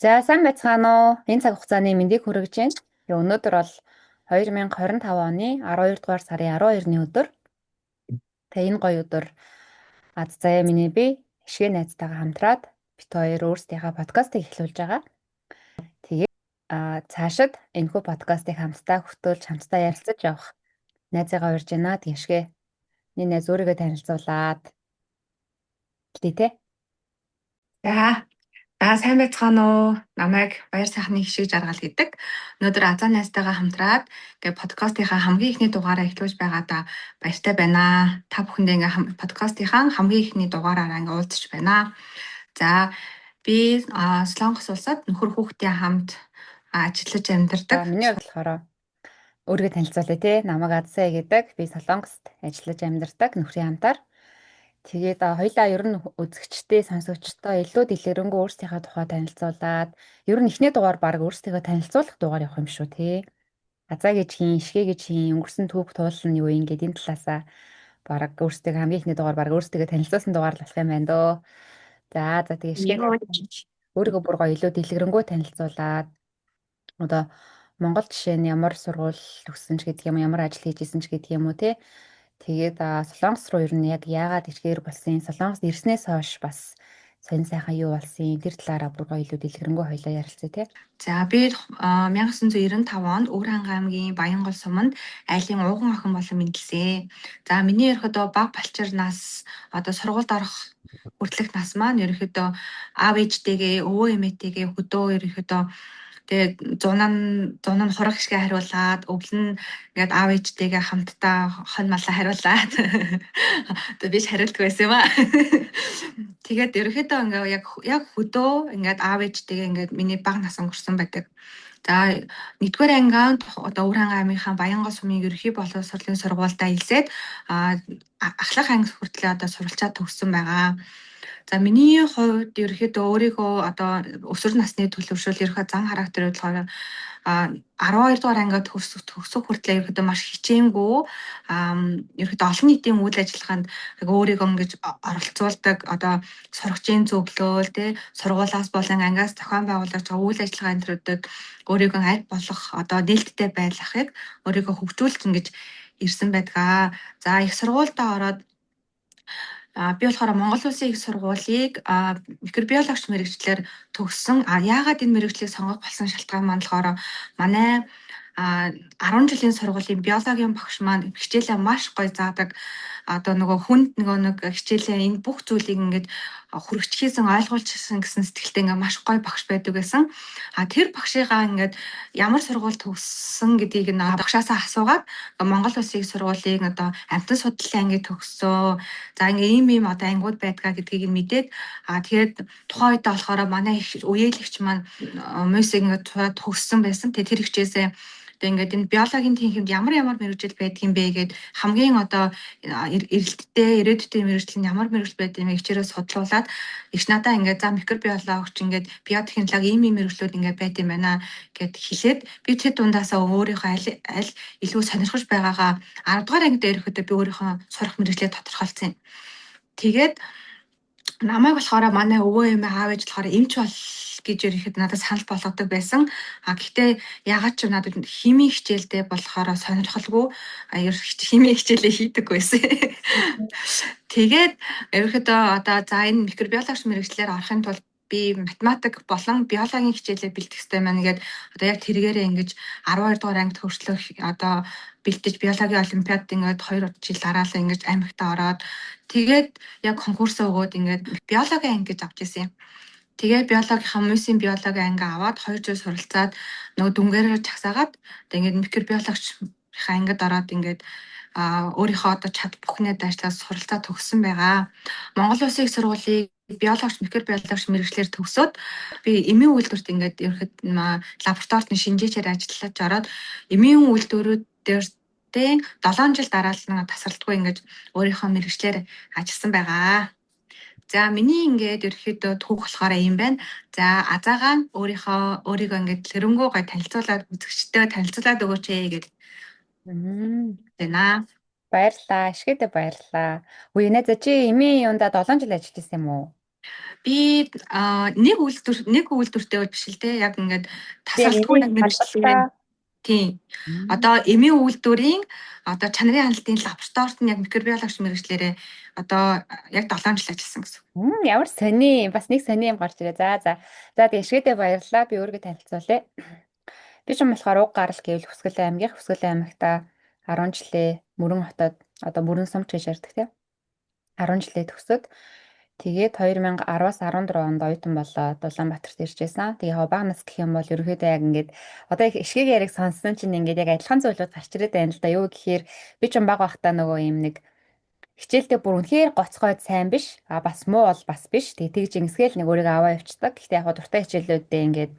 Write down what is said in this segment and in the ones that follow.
За сайн байцгаана уу? Энэ цаг хугацааны мэндийг хүргэж байна. Тэгээ өнөөдөр бол 2025 оны 12 дугаар сарын 12-ны өдөр. Тэгээ энэ гоё өдөр аз заяа миний би хишгээ найзтайгаа хамтраад бит хоёр өөрсдийнхээ подкастыг эхлүүлж байгаа. Тэгээ цаашид энэхүү подкастыг хамтдаа хөтөлж хамтдаа ярилцаж явах найзыгаа урьж байна. Тэгшгээ. Миний найз өөрийгөө танилцуулаад тий тэ. За сайн байцгаана уу? Намайг Баяр сайхны хишиг жаргал гэдэг. Өнөөдөр Азаа найзтайгаа хамтраад подкастынхаа хамгийн ихний дугаараа эхлүүлж байгаадаа баяртай байна. Та бүхэндээ подкастынхаа хамгийн ихний дугаараараа уулзч байна. За би Солонгос улсад нөхөр хүүхдийн хамт ажиллаж амьдардаг. Миний хувьд болохоор өөрийгөө танилцуулъя тий. Намайг Азаа гэдэг. Би Солонгост ажиллаж амьдардаг нөхрийн хамтаар. Тэгээд хоёлаа ер нь үзэгчтэй, сонсогчтой илүү дэлгэрэнгүй өөрсдийнхээ тухай танилцуулаад ер нь эхний дугаар баг өөрсдийгөө танилцуулах дугаар явах юм шүү тий. Азаа гэж хийн, ишгэ гэж хийн, өнгөрсөн түүх туулсан юу юм гээд энэ талаасаа баг өөрсдийгөө хамгийн эхний дугаар баг өөрсдийгөө танилцуулсан дугаар болох юм байна дөө. За тэгээ ишгэ өөрийгөө бүр гоё илүү дэлгэрэнгүй танилцуулаад одоо Монгол жишээ нь ямар сургууль төгссөн ч гэдэг юм уу, ямар ажил хийж исэн ч гэдэг юм уу тий. Тэгээд Солонгос руу ер нь яг яагаад ичгээр болсон, Солонгост ирснээс хойш бас сонь сайхан юу болсон, тэр талаараа бүр гоё илүү дэлгэрэнгүй хоёлаа ярилцъя тий. За би 1995 онд Өвөр Хангай аймгийн Баянгол суманд айлын ууган охин болон мэндэлсэн. За миний ерөөдөө баг балчир нас одоо сургуульд орох хүртэлх нас маань ерөөдөө аав ээжтэйгээ өвөө эмээтэйгээ хөдөө ерөөдөө тэгээд зунаа нь хурах шиг хариулаад өвлөн ингээд аав ээжтэйгээ хамтдаа хонь малаа хариулаад тэгээд биш хариулдаг байсан юм аа. Тэгээд ерөөхдөө ингээ яг хөдөө ингээд аав ээжтэйгээ ингээд миний баг нас өнгөрсөн байдаг. За нэгдүгээр ангинд одоо Өвөр Хангай аймгийнхаа Баянгол сумын ерөнхий боловсролын сургуультай хэлсээд ахлах анги хүртлээр одоо суралцаад төгссөн байгаа. За миний хувьд ерөөхдөө өөрийгөө одоо өсвөр насны төлөвшөл ерөөхдөө зан характер болохоор 12 дугаар ангид төгсөх хүртлээр ерөөхдөө маш хичээнгүй ерөөхдөө олон нийтийн үйл ажиллагаанд өөрийгөө ингэж оролцуулдаг одоо сургачийн зөвлөл тий сургуулаас болон ангиас зохион байгуулж байгаа үйл ажиллагаа энтрүүдэд өөрийгөө аль болох одоо нээлттэй байлгахыг өөрийгөө хөгжүүлж ингэж ирсэн байдаг. За их сургуультай ороод би болохоор Монгол Улсын их сургуулийг микробиологч мэрэгчлэр төгссөн. Яагаад энэ мэрэгчлийг сонгох болсон шалтгаан маань болохоор манай 10 жилийн сургуулийн биологийн багш маань хичээлээ маш гоё заадаг. Одоо нөгөө хүнд нэг хичээлээ энэ бүх зүйлийг ингээд хүрэгчхийсэн ойлгуулчихсан гэсэн сэтгэлтэй ингээд маш гоё багш байдаг байсан. Тэр багшигаа ингээд ямар сургууль төгссөн гэдгийг багшаасаа асуугаад Монгол Улсын их сургуулийг одоо амтан судлалын анги төгссөн. За ингээ ийм одоо ангиуд байдгаа гэдгийг нь мэдээд тэгээд тухайн үедээ болохоор манай үеэлэгч маань мөсийг ингээ төгссөн байсан. Тэгээд тэр хичээсээ ингээд энэ биологийн тэнхимд ямар мэрэгжил байдгийг бэ гэд хамгийн одоо эрэлттэй ирээдүйн мэрэгжил нь ямар мэрэгжил байдгийг хичээрээ судлуулад иш надаа ингээд за микробиологч ингээд биотехнологи ийм мэрэгжлүүд ингээд байт юм байна гэд хэлээд би тэр дундаасаа өөрийнхөө аль илүү сонирхож байгаагаа 10 дугаар анги дээр ирэхэд би өөрийнхөө сурах мэрэгжлээ тодорхойлсон юм. Тэгээд намайг болохоор манай өвөө эмээ аав ээж болохоор эмч бол гэж ирэхэд надад санал болгодог байсан. Гэхдээ ягаад ч надад химийн хичээлдээ болохоор сонирхолгүй химийн хичээлээ хийдэг байсан. Тэгээд ерөөхдөө одоо за энэ микробиологч мэрэгчлэр орохын тулд би математик болон биологийн хичээлээ бэлтэх хэрэгтэй маань гэдэг одоо яг тэргээрээ ингэж 12 дугаар ангид хүрчлэх одоо бэлтэж биологийн олимпиад ингээд 2 жил дараалал ингэж амигтаа ороод тэгээд яг конкурсаа өгөөд ингээд биологийн анги гэж авч ирсэн юм. Тэгээд биологийнхаа мөсийн биологийн анги аваад 2 жил суралцаад нөгөө дүнгээрээ чагсаагаад тэгээд микробиологч ангид ороод ингээд өөрийнхөө одоо чад бүхнээ дайшлаад суралцаа төгссөн байгаа. Монгол Улсын их сургуулийн биологч микробиологч мэрэгчлэр төгсөөд би эмийн үйлдвэрт ингээд ерөөд лабораторид шинжээчээр ажиллаж ороод эмийн үйлдвэрүүд дээр 7 жил дараалал тасралтгүй ингэж өөрийнхөө мэрэгчлэр ажилласан байгаа. За миний ингээд ерөөхдөө түүх болохоор юм байна. За Азаагаа өөрийгөө ингээд тэрнгүү гой танилцуулаад үзэгчтэй танилцуулаад өгөөч гэдэг. Тэна. Баярлалаа. Ишгээдээ баярлалаа. Үе нэ за чи эмийн юундаа 7 жил ажиллаж байсан юм уу? Би нэг үйлдвэртэй бол биш л те. Яг ингээд Тэгээ тасралтгүй миний яг хадгалалтаа. мэрэгжлийн тийм. Одоо эмийн үйлдвэрийн одоо чанарын хяналтын лабораторид нь яг микробиологч мэрэгчлэрээ одоо яг 7 жил ажилласан гэсэн. Ямар сони. Бас нэг сони юм гарч ирээ. За за. За тэгээ ишгээдээ баярлалаа. Би өөрийгөө танилцуулъя. Би ч юм болохоор уг гарал гэвэл Хүсгэл аймгийнх Хүсгэл аймагта 10 жилээ Мөрөн хотод одоо Мөрөн сумч гэж ярьдаг тийм. 10 жилээ төгсөд тэгээд 2010-аас 14 онд оюутан болоод Улаанбаатарт ирж байсан. Тэгээ яг бага нас гэх юм бол ерөөхдөө яг ингээд одоо их ишгийг яриг сонссон чинь ингээд яг адилхан зүйлүүд гарч ирээд байна л да. Юу гэхээр би ч бага бахта нөгөө юм нэг хичээлдээ бүр үнэхээр гоцгойд сайн биш. А бас муу бол бас биш. Тэгээ тэгж ингэсгээл нэг өөрийгөө аваа явцдаг. Гэхдээ яг дуртай хичээлүүдээ ингээд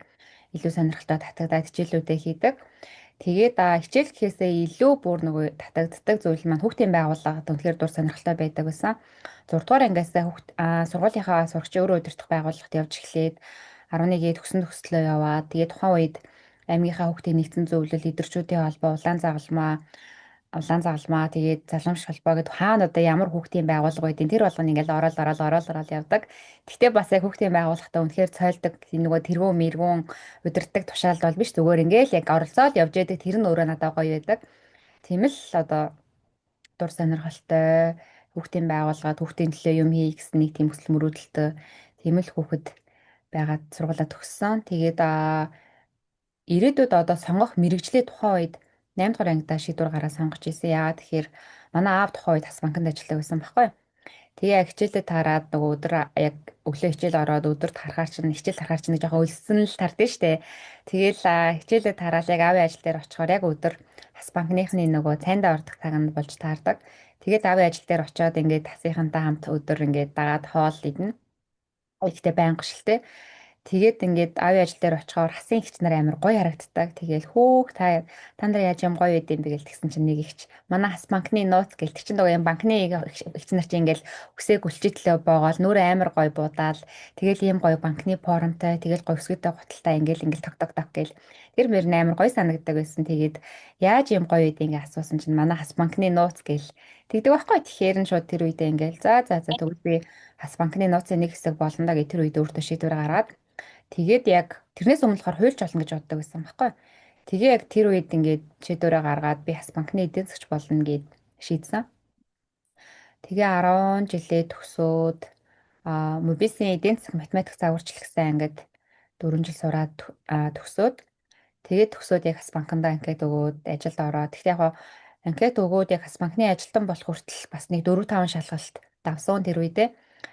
илүү сонирхолтой татагдаад хичээлүүдээ хийдэг. Тэгээд хичээл гэхээсээ илүү бүр нөгөө татагддаг зүйл маань хүүхдийн байгууллагад үнэхээр дур сонирхолтой байдаг байсан. 6 дугаар ангиасаа сургуулийнхаа сурагчийн өөрөө удирдах байгууллагад явж эхлээд 11-ийг төгслөө яваад тэгээд тухайн үед аймгийнхаа хүүхдийн нэгдсэн зөвлөл, эдэрчүүдийн холбоо, улаан загалмаа тэгээд залуумш холбоо гэдэг хаана одоо ямар хүүхдийн байгууллага байдیں۔ Тэр болгоно ингээл ороод явдаг. Гэхдээ бас яг хүүхдийн байгууллагатай үнэхээр цойлдог нөгөө тэргүүн мэргүүн удирддаг тушаалд бол биш зүгээр ингээл яг оролцоод явж яадаг тэр нь өөрөө надад гоё байдаг. Тийм л одоо дур сонирхолтой хүүхдийн байгууллагад хүүхдийн төлөө юм хий гэсэн нэг тийм хүсэл мөрөөдөлтөй тийм л хүүхэд байгаад сургуулаа төгссөн. Тэгээд ирээдүйд одоо сонгох мэрэгжлийн тухайн үед 8 дугаар ангидаа шийдвэр гараа сонгож ирсэн. Яагаад тэгэхээр манай аав тухайн үед бас банкнд ажилладаг байсан байхгүй. Тэгээ яг хичээлээ таарад нөгөө өдөр яг өглөө хичээл ороод өдөрт харахаар чинь хичээл харахаар чинь жоохон өлссөн л тардсан штэ. Тэгээл хичээлээ тараал яг аавын ажил дээр очихоор яг өдөр бас банкныхны нөгөө цайндаа ордог цагаанд болж таардаг. Тэгээд аавын ажил дээр очиод ингээд тасынхантай хамт өдөр ингээд дагаад хоол идэнэ. Ихтэй байнга шилтэй. Тэгээд ингээд аавын ажил дээр очихоор хасын ихч нар амар гоё харагддаг. Тэгээл хөөх та нар яаж юм гоё идэм бэ гэл тэгсэн чинь нэг ихч манай хас банкны нууц гэл тэр чинь нөгөө юм банкны ихч нар чинь ингээл үсээ гүлчитлээ боогоол нүрэ амар гоё буудаал тэгээл ийм гоё банкны форумтай тэгээл гоё өсгөдөө гуталтай ингээл ток ток ток гэл тэр мөр амар гоё санагддаг байсан. Тэгээд яаж юм гоё идэм ингээ асуусан чинь манай хас банкны нууц гэл тэгдэг байхгүй. Тэгэхээр нь шууд тэр үедээ ингээл за тэгвэл би хас банкны нууцын нэг хэсэг болно да гэх тэр үед өөртөө шийдвэр гаргаад тэгээд яг тэрнээс өмнө болохоор хуульч болно гэж боддог байсан байхгүй. Тэгээ яг тэр үед ингээд шийдвэрээ гаргаад би бас банкны эдийн засгч болно гэд шийдсэн. Тэгээ 10 жилээ төгсөөд мобилийн эдийн засаг математик загварчлагдсан ангид 4 жил сураад төгсөөд тэгээд төгсөөд яг бас банкнд анкет өгөөд ажилд ороод тэгтээ яг анкет өгөөд яг бас банкны ажилтан болох хүртэл бас нэг 4 5 шалгалт давсан тэр үедээ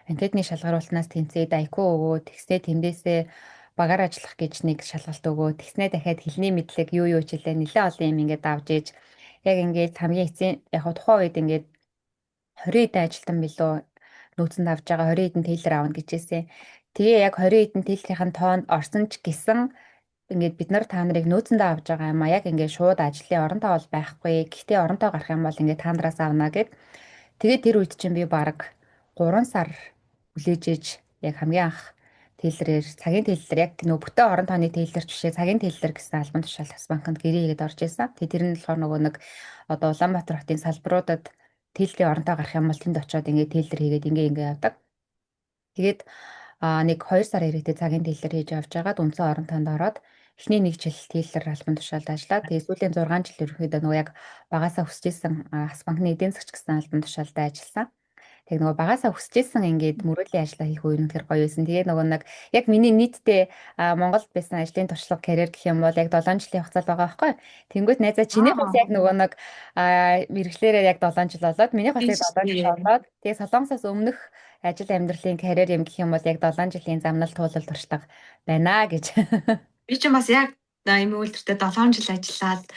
анкетны шалгаруултнаас тэнцээд IQ өгөөд тэгснээ тэндээсээ багаар ажиллах гэж нэг шалгалт өгөөд тэгснээ дахиад хэлний мэдлэг юу хичээлээ нэлээд олон юм ингээд авч ийж яг ингээд хамгийн эцсийн яг тухайн үед ингээд 20 хэдэн ажилтан билүү нөөцөнд авж байгаа 20 хэдэн тейлэр аавна гэжээсэ. Тэгээ яг 20 хэдэн тейлрийн тоонд орсон ч гэсэн ингээд бид нар та нарыг нөөцөндөө авж байгаа юм а яг ингээд шууд ажлын оронтой бол байхгүй. Гэхдээ оронтой гарах юм бол ингээд та нараас авна гэд. Тэгээд тэр үед чинь би баг 3 сар хүлээж ээж яг хамгийн анх тейлрээр цагийн тейлэр яг нөгөө бүтэн орон тооны тейлэр жишээ цагийн тейлэр гэсэн албан тушаал бас банкнд гэрээ хийгээд орж исэн. Тэгээ тэр нь болохоор нөгөө нэг одоо Улаанбаатар хотын салбаруудад тейлрийн оронтой гарах юм бол тэнд очиод ингээд тейлэр хийгээд ингээ явдаг. Тэгээд нэг 2 сар ирээдээ цагийн тейлэр хийж авч байгаад үндсэн орон тоонд ороод эхний нэг жил тейлэр албан тушаалд ажиллаад тэгээд сүүлийн 6 жил ерөөхдөө нөгөө яг багасаа хүсэж исэн хас банкны эдийн засгч гэсэн албан тушаалд ажилласан. Тэг нөгөө багасаа хүсэжсэн ингээд мөрөөдлийн ажиллаа хийх үе үнэхээр гоё байсан. Тэгээ нөгөө нэг яг миний нийтдээ Монголд байсан ажлын туршлага карьер гэх юм бол яг 7 жилийн хугацаанд байгаа байхгүй. Тэнгүүт найзаа чинийх бас яг нөгөө нэг мэрэгчлэрээ яг 7 жил болоод минийх бас яг 7 жил болоод тэгээ Солонгосоос өмнөх ажил амьдралын карьер юм гэх юм бол яг 7 жилийн замнал туулал туршлага байна гэж. Би ч бас яг эмийн үйлдвэртээ 7 жил ажиллаад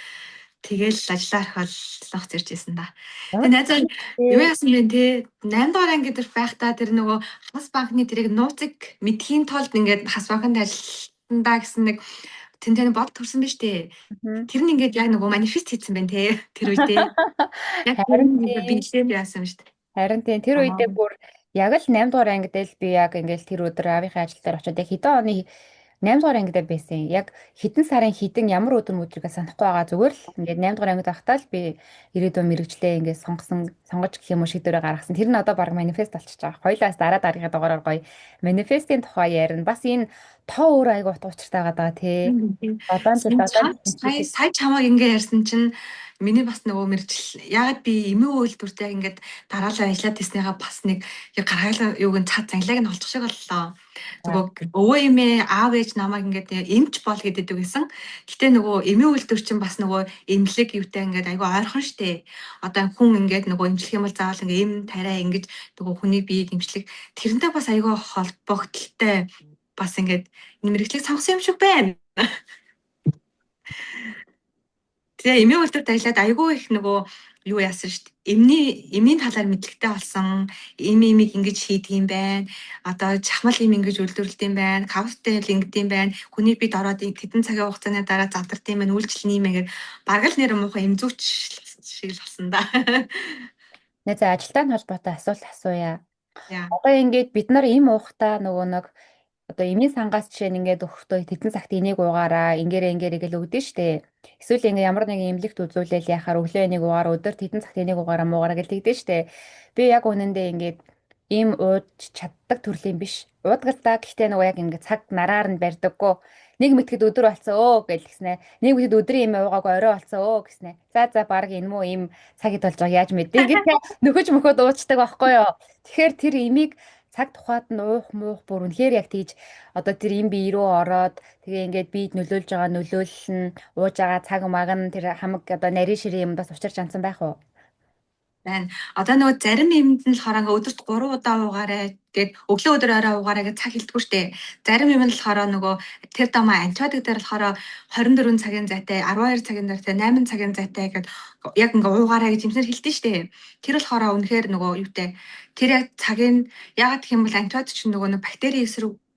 тэгэл ажиллаа орхиод лох зэрж исэн да. Тэгээ найзаа юу яасан бэ те 8 дугаар анги дээр байхдаа тэр нөгөө хас банкны тэрийг нууцыг мэдхийн тулд ингээд хас банкнд ажилландаа гэсэн нэг тэн бод төрсөн биз дээ. Тэр нь ингээд яг нөгөө манифест хийсэн байна те тэр үедээ. Яг тэр нь бинжлэн яасан шүү дээ. Харин тийм тэр үедээ бүр яг л 8 дугаар ангид л би яг ингээл тэр өдөр аавынхаа ажил дээр очиод яг хэдэн оны 8 дугаар ангидаа байсан. Яг хэдэн сарын хэдэн ямар өдөр өдрийгээ санахгүй байгаа зүгээр л ингээд 8 дугаар ангид байхдаа л би ирээдүйн мэрэгчлээ ингээд сонгож гэх юм уу шийдвэрээ гаргасан. Тэр нь одоо баг манифест болчихж байгаа. Хоёлаас дараа дараагийн дугаараар гоё манифестийн тухай ярина. Бас энэ тоо өөр айгу утга учиртай байгаа тий. Долоон жил Сая чамайг ингээ ярьсан чинь миний бас нөгөө мэржил ягаад би эмээ үйлдвэртэй ингээд дараалал ажиллаад ирснийгаа бас нэг гаргаал юуг нь цаад занглааг нь олчих шиг боллоо. Нөгөө өвөө эмээ аав ээж намайг ингээд эмч бол гэдэг гэсэн. Гэтэ нөгөө эмээ үйлдвэр чинь бас нөгөө эмнэлэг юутай ингээд айгүй ойрхон штэ. Одоо хүн ингээд нөгөө эмчлэх юм бол заавал ингээд эм тариа ингэж нөгөө хүний биеийг эмчлэх тэрнтэй бас айгүй холбогдолтой бас ингээд мэрэгчлэг сонгосон юм шиг байна. Тэгээ эмээ үйлдвэрт ажиллаад айгүй их нөгөө юу яасан шүү дээ. Эмийн талаар мэдлэгтэй болсон. Эмийг ингэж хийдэг юм байна. Одоо чахмал эм ингэж үйлдвэрлэдэг юм байна. Кавстэй ингэдэг юм байна. Хүний бид ороод хэдэн цагийн хугацааны дараа задардаг юм байна. Үйлчлэл нэмээгээд бараг л нэр муухай эмзүүч шиг л болсон да. Нэ за ажилтны холбоотой асуулт асууя. Яа. Одоо ингээд бид нар им уухтаа нөгөө нэг одоо эмийн сангаас жишээ нь ингээд өгөхдөө тэдэн цагт энийг уугаараа ингээрээ гэл өгдөн штэ. Эсвэл ингээд ямар нэгэн эмнэлэгт үзүүлэл яхаар өглөө энийг уугаар өдөр тэдэн цагт энийг уугаараа муугаараа гэл тэгдэн штэ. Би яг үнэндээ ингээд им ууж чаддаг төрлийн биш. Уудгал та гэхдээ нөгөө яг ингээд цаг нараар нь барьдаггүй. Нэг мэтгэд өдөр болцсон өө гэл гиснэ. Нэг мэтгэд өдрийн им уугаагүй орой болцсон өө гиснэ. За баг энэ муу им цаг ид болж байгааг яаж мэдээ. Ингээд нөхөж мөхөд уучдаг байхгүй юу. Тэгэхээр тэр имийг цаг тухайд нь уух муух бүр үнэхээр яг тийж одоо тэр им бие рүү ороод тэгээ ингээд биед нөлөөлж байгаа нөлөөлөл нь ууж байгаа цаг маг нь тэр хамаг одоо нарийн ширээ юмдаас учирч ансан байх уу? Байна. Одоо нөгөө зарим юмд нь болохоор ингээ өдөрт 3 удаа уугаарай гээд өглөө өдөр орой уугаарай гэж цаг хэлдэггүй штэ. Зарим юм нь болохоор нөгөө тэр дамаа антибиотик дээр болохоор 24 цагийн зайтай, 12 цагийн зайтай, 8 цагийн зайтай гэдэг яг ингээ уугаарай гэж юмсаар хэлдэг штэ. Тэр болохоор үнэхээр нөгөө юутай тэр яг цагийн ягаад гэх юм бол антибиотик чинь нөгөө бактери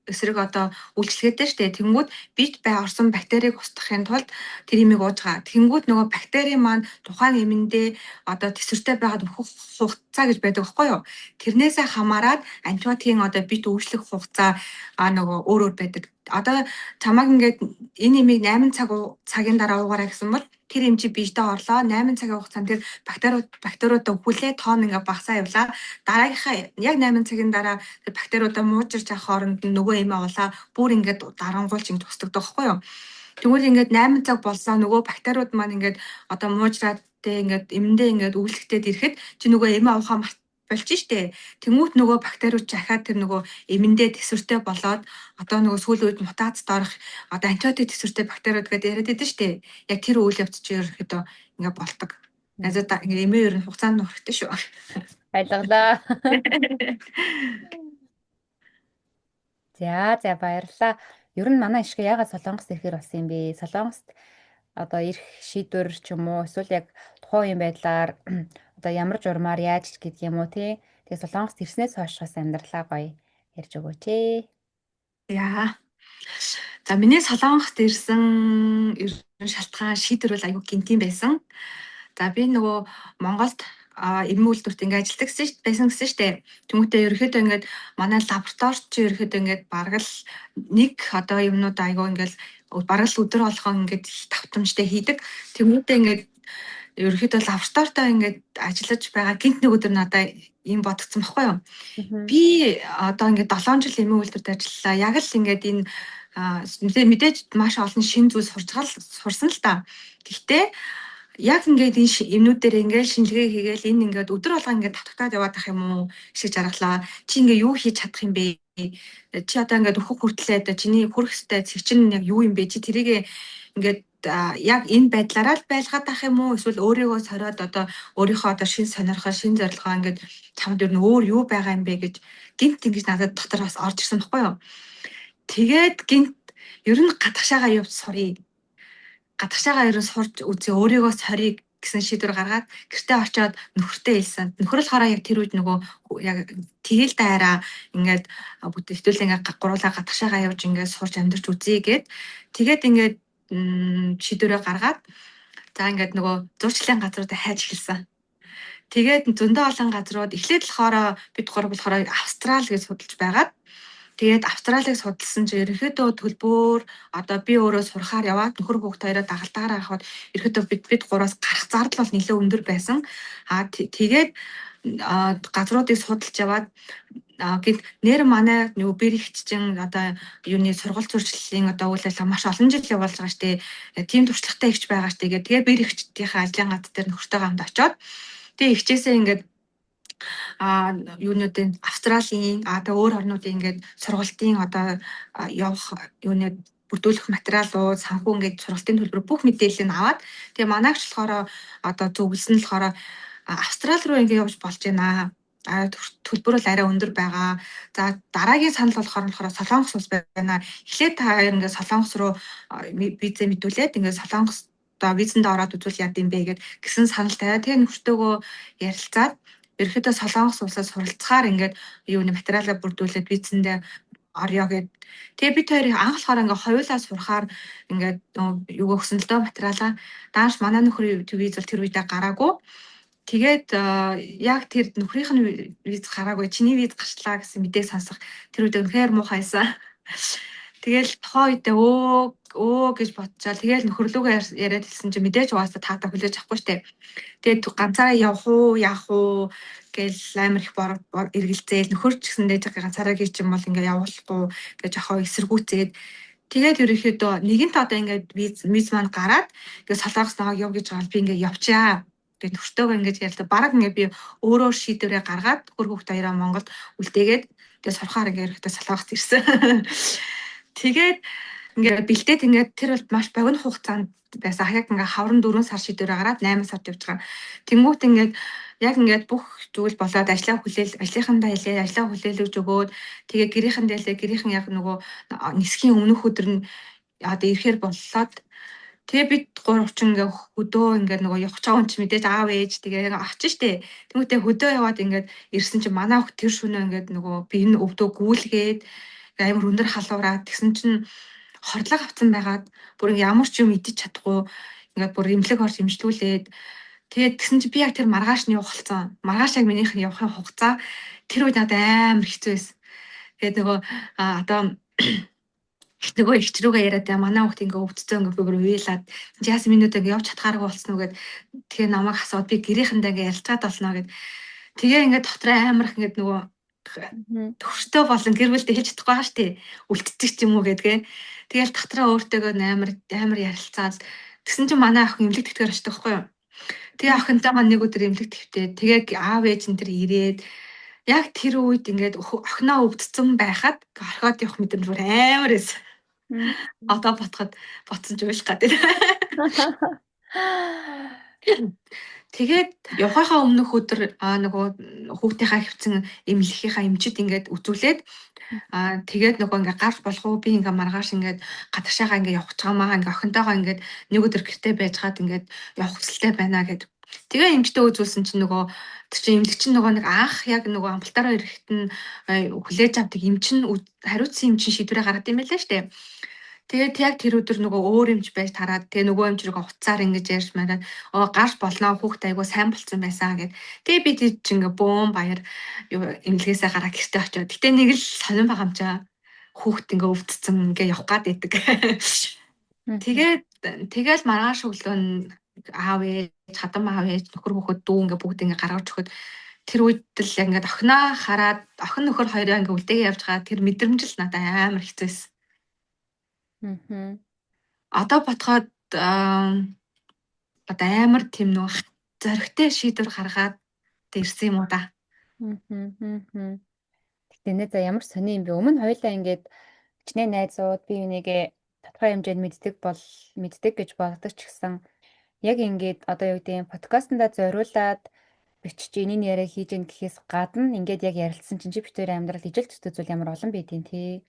эсрэг одоо үйлчлэгээтэй штэ. Тэнгүүд бит бай орсон бактерийг устгахын тулд тэр имийг ууж байгаа. Тэнгүүд нөгөө бактери маань тухайн имэндээ одоо тэсвэртэй байгаад өөхөх хугацаа гэж байдаг байхгүй юу? Тэрнээсээ хамаарат антибиотикийн одоо бит үйлчлэх хугацаа нөгөө өөр байдаг. Одоо чамайг ингээд энэ имийг 8 цагийн дараа уугаарай гэсэн бол тэр эмчи биедээ орлоо 8 цагийн хугацаанд тэр бактериудаа хүлээ тоон ингээ багасаа явлаа. Дараагийнхаа яг 8 цагийн дараа тэр бактериудаа муужирч авах хооронд нөгөө эмээ улаа бүр ингээд дарангуулж ингэ тусдагдаг байхгүй юу? Тэгвэл ингээд 8 цаг болсон нөгөө бактериуд маань ингээд одоо муужраад ингээд эмэндээ ингээд өвлөгтөд ирэхэд чи нөгөө эмээ авахаа болж штэ. Тэнгүүт нөгөө бактериуд чахаад тэр нөгөө эмэндээ тэсвэртэй болоод одоо нөгөө сүүлийн үед мутацид орох одоо антибиотик тэсвэртэй бактериуд гэдэг яриад байдаг штэ. Яг тэр үйл явц чи ерөөхдөө ингээд болдог. Назад ингээд эмээ ер нь хугацаанд нурахтай шүү. Баярлалаа. За баярлалаа. Ер нь манай ишгэ ягаад Солонгост ирэхээр болсон юм бэ? Солонгост одоо ирэх шийдвэр ч юм уу эсвэл яг тухайн үеийн байдлаар одоо ямар журмаар яаж гэдэг юм уу тий. Тэгээ Солонгост ирснээс хойшоос амьдралаа гоё ярьж өгөөч ээ. Яа. За миний Солонгост ирсэн ерөн шалтгаан шийдвэр бол аюу гинтийн байсан. За би нөгөө Монголд эмийн үйлдвэрт ингээ ажилладаг байсан гэсэн штэ. Тэмүүтээ ерөөхдөө ингээд манай лабораторич чи ерөөхдөө ингээд бараг л нэг одоо юмнууд айгүй ингээд бараг л өдөр болгон ингээд давтамжтай хийдэг. Тэмүүтээ ингээд ерөөхдөө лабораторитой ингээд ажиллаж байгаа гинт нэг өдөр надад юм бодгцсан баггүй юу. Би одоо ингээд 7 жил эмийн үйлдвэрт ажиллалаа. Яг л ингээд энэ мэдээж маш олон шин зүйл сурсан л та. Гэхдээ яг ингээд энэ эмнүүдээр ингээд шинжилгээ хийгээл энэ ингээд өдөр болго ингээд татвтаад яваад ах юм уу шиг жаргалаа. Чи ингээд юу хийж чадах юм бэ? Чи одоо ингээд өөхөх хүртлээ одоо чиний хүрэх ёстой цэг чинь яг юу юм бэ? Чи тэрийг ингээд яг энэ байдлаараа л байлгаад ах юм уу? Эсвэл өөрийгөө сориод одоо өөрийнхөө одоо шин сонирхол, шин зорилгоо ингээд чамд ер нь өөр юу байгаа юм бэ гэж гинт ингэж надад дотор бас орж ирсэн баггүй юу? Тэгээд гинт ер нь гадагшаага явж сурыг. Гадагшаага ер нь сурч үзье өөрийгөө сорийг гэсэн шийдвэр гаргаад гэртээ очиод нөхөртөө хэлсэн. Нөхөр л хараа яг тэр үед нөгөө яг тэгэл дайраа ингээд бүтээлтүүл ингээд гуруулаа гадагшаага явж ингээд сурч амьдарч үзье гэд тэгээд ингээд шийдвэрээ гаргаад за ингээд нөгөө зурчлалын газруудаа хайж эхэлсэн. Тэгээд зөндөө олон газрууд эхлээд болохоор бид гур болохоор Австрал гэж судалж байгаад Тэгээд Австралиг судалсан чинь ерөнхийдөө төлбөр одоо би өөрөө сурахаар яваад нөхөр хүүхд хоёроо дагалдаараа авахад ерөнхийдөө бид гураас гарах зардал бол нэлээд өндөр байсан. Тэгээд газруудыг судалж яваад гэд нэр манай нөгөө бэр ихччин одоо юуны сургууль зурчлалын одоо үйл ажиллагаа маш олон жил явуулж байгаа штэ. Тим туршлагатай ихч байгаа штэ. Тэгээд бэр ихчдийнхээ ажлын ганц дээр нөхөртөйгөө хамт очоод тэгээ ихчээсээ ингээд юунуудын Австралийн одоо өөр орнуудын ингээд сургалтын одоо явах юунууд бүрдүүлэх материалууд санхүү ингээд сургалтын төлбөр бүх мэдээллийг аваад тэгээ манайч болохоор одоо зөвлөсөн нь болохоор Австрали руу ингээд явж болж байна. Төлбөр бол арай өндөр байгаа. За дараагийн санал болохоор Солонгос улс байна. Эхлээд та хоёр ингээд Солонгос руу визээ мэдүүлээд ингээд Солонгос одоо визэнд ороод үзвэл яд юм бэ гэсэн санал тавиа. Тэгээ нөхөртөөгөө ярилцаад ерөөхдөө Солонгос улсаас суралцахаар ингээд юуны материалаа бүрдүүлээд визэндээ орё гэд. Тэгээ бид хоёрыг анх болохоор ингээд хоёулаа сурахаар ингээд юу өгсөн л дөө материалаа. Дааш манай нөхрийн виз бол тэр үедээ гараагүй. Тэгээд яг тэр нөхрийнх нь виз гараагүй, чиний виз гарчлаа гэсэн мэдээ сонсох тэр үед үнэхээр муухайсан. Тэгэл тохоо үедээ өө гэж бодчихоо. Тэгэл нөхрлөөгөө яриад хэлсэн чинь мэдээж угаасаа таатаа хүлээж авахгүй штэ. Тэгээд ганцаараа явах уу, яах уу гэл амар их эргэлзээл нөхөрч гэсэндээ ганцаараа гिच юм бол ингээ явуулахгүй гэж ахаа эсэргүүцээд тэгээд ерөнхийдөө нэгэнт одоо ингээд виз маань гараад ингээд Солонгос наваа яв гэж байгаа би ингээ явчаа. Тэгээд нөхөртөөгөө ингээд ярьлаа. Бараг ингээ би өөрөө шийдвэрээ гаргаад хөр хүүхд хоёроо Монголд үлдээгээд тэгээд сурахаар ингээ ерөнхийдөө Солонгост ирсэн. Тэгээд ингээд бэлдээд ингээд тэр бол маш богино хугацаанд байсан. Яг ингээд хаврын 4 сар шийдвэрээ гараад 8 сард явж байгаа. Тэнгүүт ингээд яг ингээд бүх зүйл болоод ажлынхандаа хэлээ, ажлаа хүлээлгэж өгөөд тэгээ гэрийнхэндээ хэлээ, гэрийнхэн яг нөгөө нисхийн өмнөх өдөр нь одоо ирэхээр боллоод тэгээ бид гурав ч ингээ хөдөө ингээ нөгөө явах чагаа юм чи мэдээж аав ээж тэгээ ачин штэ. Тэмүүтээ хөдөө яваад ингээд ирсэн чи манай охид тэр шөнөө ингээд нөгөө би энэ өвдөө гүйлгээд амар өндөр халуураад тэгсэн чинь хордлого авсан байгаад бүр ямар ч юм идэж чадахгүй ингээд бүр эмнэлэг орж имжлүүлээд тэгээд тэгсэн чи би яг тэр маргааш нь явах болсон. Маргааш яг минийх нь явахын хугацаа тэр үед надад амар хэцүү байсан. Тэгээд нөгөө одоо нөгөө ихч рүүгээ яриад манай хүүхд ингээ өвдцөө ингээ бүр уйлаад яасан минут ингээ явж чадхааргүй болсон уу гэд тэгээ намайг асууд би гэрийнхэндээ ингээ ялцаад болно гэд тэгээ ингээ дотор амар их ингээ нөгөө төвштэй болон гэр бүлдээ хэлж чадахгүй байгаа штэ үлдчих ч юм уу гэдгээ тэгэл дотроо өөртөөгөө амар ярилцаад тэгсэн чинь манай ах эмнэлэг тэтгэр очдог байхгүй юу. Тэгээ охинтойгоо нэг өдөр эмнэлэг твтээ тэгээ аав ээж энэ төр ирээд яг тэр үед ингээд охиноо өвдсөн байхад орхиод явах мэдрэмж бүр амар байсан. Одоо ботсон ч уйлах гэдэг. Тэгээд явахынхаа өмнөх өдөр нөгөө хүүхдийнхаа хөвцөн эмнэлгийнхаа эмчид ингээд үзүүлээд тэгээд нөгөө ингээ гарч болох уу би ингээ маргааш ингээ гадагшаага ингээ явах чамаа ингээ охинтойгоо ингээ нэг өдөр гэртээ байж хаад ингээ явах хүсэлтэй байна гэд. Тэгээ эмчтэй үзүүлсэн чинь нөгөө тэр чинь эмнэлэг чинь нөгөө нэг анх яг нөгөө амбалтаараа ирэхэд нь хүлээж авдаг эмчин хариуцсан эмчин шийдвэрээ гаргад юм байлаа штэ. Тэгээд яг тэр өдөр нөгөө өөр эмч байж тараад тэгээ нөгөө эмч рүүгээ уцаар ингэж ярьж мараад гарч болно хүүхд айгуу сайн болцсон байсан гэд. Тэгээ би тийч ингээ бөөм баяр эмнэлгээсээ гараа гэртээ очиод. Гэтэ нэг л сонирн байгаа юм чаа. Хүүхд ингээ өвдцэн ингээ явах гад байдаг. Тэгээд маргааш өглөө нь аав ээж, хадам аав ээж, нөхөр хүүхэд дүү ингээ бүгд ингээ гаргаж өгөхөд тэр үед л ингээ охиноо хараад охин нөхөр хоёроо ингээ үлдээгээ явж байгаа тэр мэдрэмж л надад амар хэцүүсэн. Одоо бодоход одоо амар тийм нөх зоригтой шийдвэр гаргаад ирсэн юм уу да. Гэтэ нэ за ямар сони юм бэ? Өмнө хоёлаа ингээд хичнээн найзууд би энийгээ тодорхой хэмжээнд мэддэг гэж боддог ч гэсэн яг ингээд одоо юу гэдэг подкастнда зориулаад бичиж энэний яриа хийж ин гэхээс гадна ингээд яг ярилцсан чинь чи битүүр амьдрал ижил төстэй зүйл ямар олон байдیں۔ Тий.